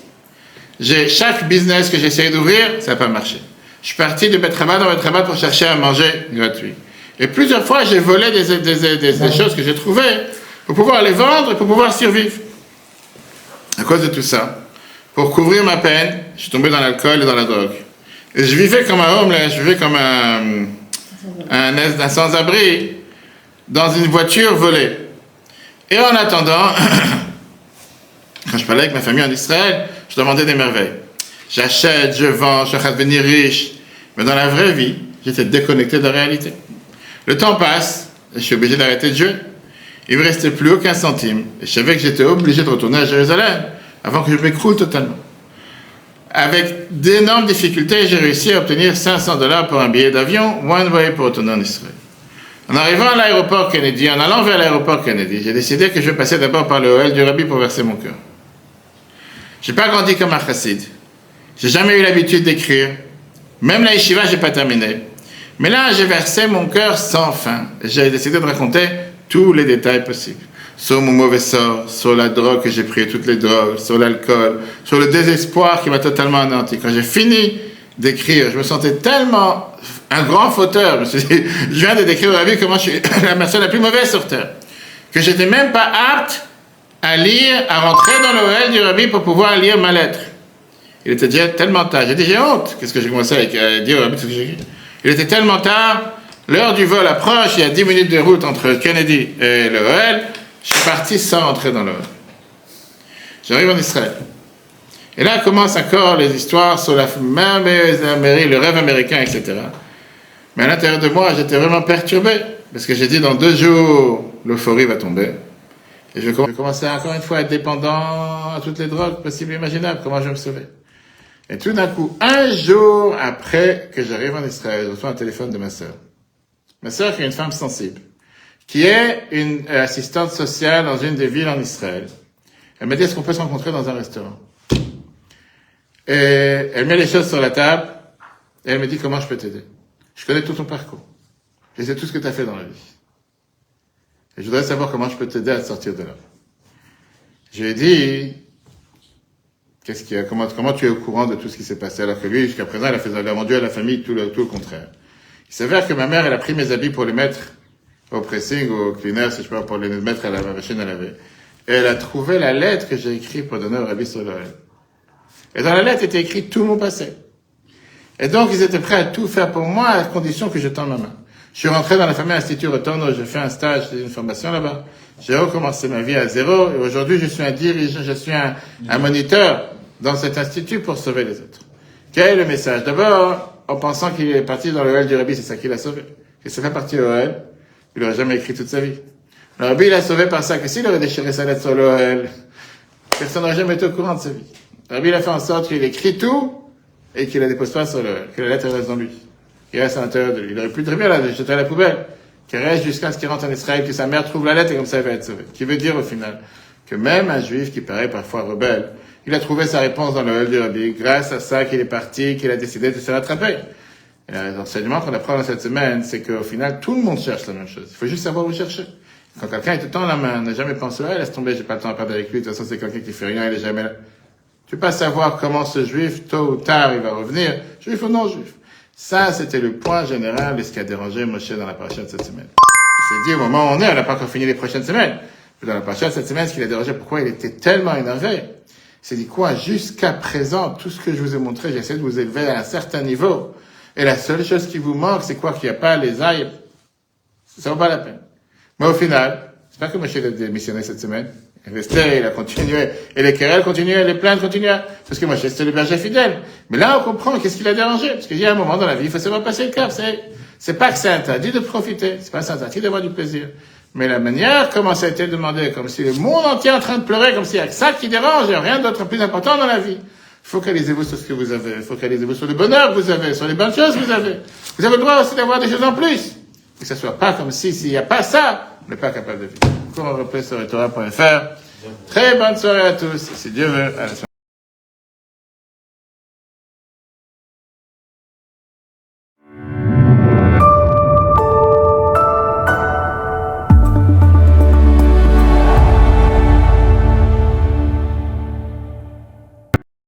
Chaque business que j'ai essayé d'ouvrir, ça n'a pas marché. Je suis parti de Betraba dans Betraba pour chercher à manger gratuit. Et plusieurs fois, j'ai volé des choses que j'ai trouvées pour pouvoir les vendre et pour pouvoir survivre. À cause de tout ça, pour couvrir ma peine, je suis tombé dans l'alcool et dans la drogue. Et je vivais comme un homeless, je vivais comme un sans-abri dans une voiture volée. Et en attendant, quand je parlais avec ma famille en Israël, je demandais des merveilles. J'achète, je vends, je suis en train de devenir riche. Mais dans la vraie vie, j'étais déconnecté de la réalité. Le temps passe, et je suis obligé d'arrêter de jouer. Il ne me restait plus aucun centime. Et je savais que j'étais obligé de retourner à Jérusalem avant que je m'écroule totalement. Avec d'énormes difficultés, j'ai réussi à obtenir $500 pour un billet d'avion, one way pour retourner en Israël. En arrivant à l'aéroport Kennedy, en allant vers l'aéroport Kennedy, j'ai décidé que je vais passer d'abord par le Ohel du Rabbi pour verser mon cœur. Je n'ai pas grandi comme un chassid. J'ai jamais eu l'habitude d'écrire. Même la yeshiva, je n'ai pas terminé. Mais là, j'ai versé mon cœur sans fin. J'ai décidé de raconter tous les détails possibles. Sur mon mauvais sort, sur la drogue que j'ai pris, toutes les drogues, sur l'alcool, sur le désespoir qui m'a totalement anéanti. Quand j'ai fini d'écrire, je me sentais tellement un grand fauteur. Je me suis dit, je viens de décrire dans la vie comment je suis la personne la plus mauvaise sur Terre. Que je n'étais même pas apte à lire, à rentrer dans l'OL du Rabbi pour pouvoir lire ma lettre. Il était déjà tellement tard. J'ai dit, j'ai honte. Qu'est-ce que j'ai commencé à dire au Rabbi, ce que j'ai écrit. Il était tellement tard L'heure du vol approche, il y a 10 minutes de route entre Kennedy et le OL. Je suis parti sans entrer dans le OL. J'arrive en Israël. Et là commencent encore les histoires sur la mairie, le rêve américain, etc. Mais à l'intérieur de moi, j'étais vraiment perturbé. Parce que j'ai dit, dans 2 jours, l'euphorie va tomber. Et je vais commencer encore une fois à être dépendant à toutes les drogues possibles et imaginables. Comment je vais me sauver? Et tout d'un coup, 1 jour après que j'arrive en Israël, je reçois un téléphone de ma sœur. Ma sœur qui est une femme sensible, qui est une assistante sociale dans une des villes en Israël. Elle m'a dit, est-ce qu'on peut se rencontrer dans un restaurant? Et elle met les choses sur la table, et elle me dit, comment je peux t'aider? Je connais tout ton parcours. Je sais tout ce que tu as fait dans la vie. Et je voudrais savoir comment je peux t'aider à sortir de là. Je lui ai dit, comment tu es au courant de tout ce qui s'est passé? Alors que lui, jusqu'à présent, elle a vendu à la famille tout le contraire. Il s'avère que ma mère, elle a pris mes habits pour les mettre au pressing, au cleaner, si je peux, pour les mettre à la machine à laver. Et elle a trouvé la lettre que j'ai écrite pour donner au Rabbi Solorel. Et dans la lettre était écrit tout mon passé. Et donc, ils étaient prêts à tout faire pour moi, à condition que je tende ma main. Je suis rentré dans la famille Institut Rotondo, j'ai fait un stage, une formation là-bas. J'ai recommencé ma vie à zéro, et aujourd'hui, je suis un dirigeant, je suis un moniteur dans cet institut pour sauver les autres. Quel est le message? D'abord, en pensant qu'il est parti dans le OL du Rabbi, c'est ça qui l'a sauvé. Il s'est fait partie de l'OL, il n'aurait jamais écrit toute sa vie. Le Rabbi l'a sauvé par ça, que s'il aurait déchiré sa lettre sur l'OL, personne n'aurait jamais été au courant de sa vie. Le Rabbi a fait en sorte qu'il écrit tout, et qu'il la dépose pas sur l'OL, que la lettre reste dans lui. Il reste à l'intérieur de lui. Il aurait pu très bien la jeter à la poubelle, qu'il reste jusqu'à ce qu'il rentre en Israël, que sa mère trouve la lettre, et comme ça il va être sauvé. Qui veut dire au final, que même un juif qui paraît parfois rebelle, il a trouvé sa réponse dans le OL du Rabbi, grâce à ça qu'il est parti, qu'il a décidé de se rattraper. Et l'enseignement qu'on apprend dans cette semaine, c'est qu'au final, tout le monde cherche la même chose. Il faut juste savoir où chercher. Quand quelqu'un est tout le temps la main, n'a jamais pensé, laisse tomber, j'ai pas le temps à perdre avec lui, de toute façon c'est quelqu'un qui fait rien, il est jamais là. Tu peux pas savoir comment ce juif, tôt ou tard, il va revenir, juif ou non juif. Ça, c'était le point général de ce qui a dérangé Moshe dans la paracha de cette semaine. Il s'est dit, au moment où on est, on n'a pas encore fini les prochaines semaines. Mais dans la paracha de cette semaine, ce qui l'a dérangé, pourquoi il était tellement énervé? Il s'est dit quoi? Jusqu'à présent, tout ce que je vous ai montré, j'essaie de vous élever à un certain niveau. Et la seule chose qui vous manque, c'est quoi? Qu'il n'y a pas les ailes. Ça vaut pas la peine. Mais au final, c'est pas que Moshe a démissionné cette semaine. Il restait, il a continué. Et les querelles continuaient, les plaintes continuaient. Parce que Moshe, c'était le berger fidèle. Mais là, on comprend qu'est-ce qu'il a dérangé. Parce qu'il y a un moment dans la vie, il faut savoir passer le cap. C'est pas que c'est interdit de profiter. C'est pas interdit d'avoir du plaisir. Mais la manière, comment ça a été demandé, comme si le monde entier est en train de pleurer, comme s'il y a que ça qui dérange, il n'y a rien d'autre plus important dans la vie. Focalisez-vous sur ce que vous avez. Focalisez-vous sur le bonheur que vous avez, sur les bonnes choses que vous avez. Vous avez le droit aussi d'avoir des choses en plus. Que ça soit pas comme si, s'il n'y a pas ça, on n'est pas capable de vivre. Encore un replay sur etora.fr. Très bonne soirée à tous. Si Dieu veut, à la soirée.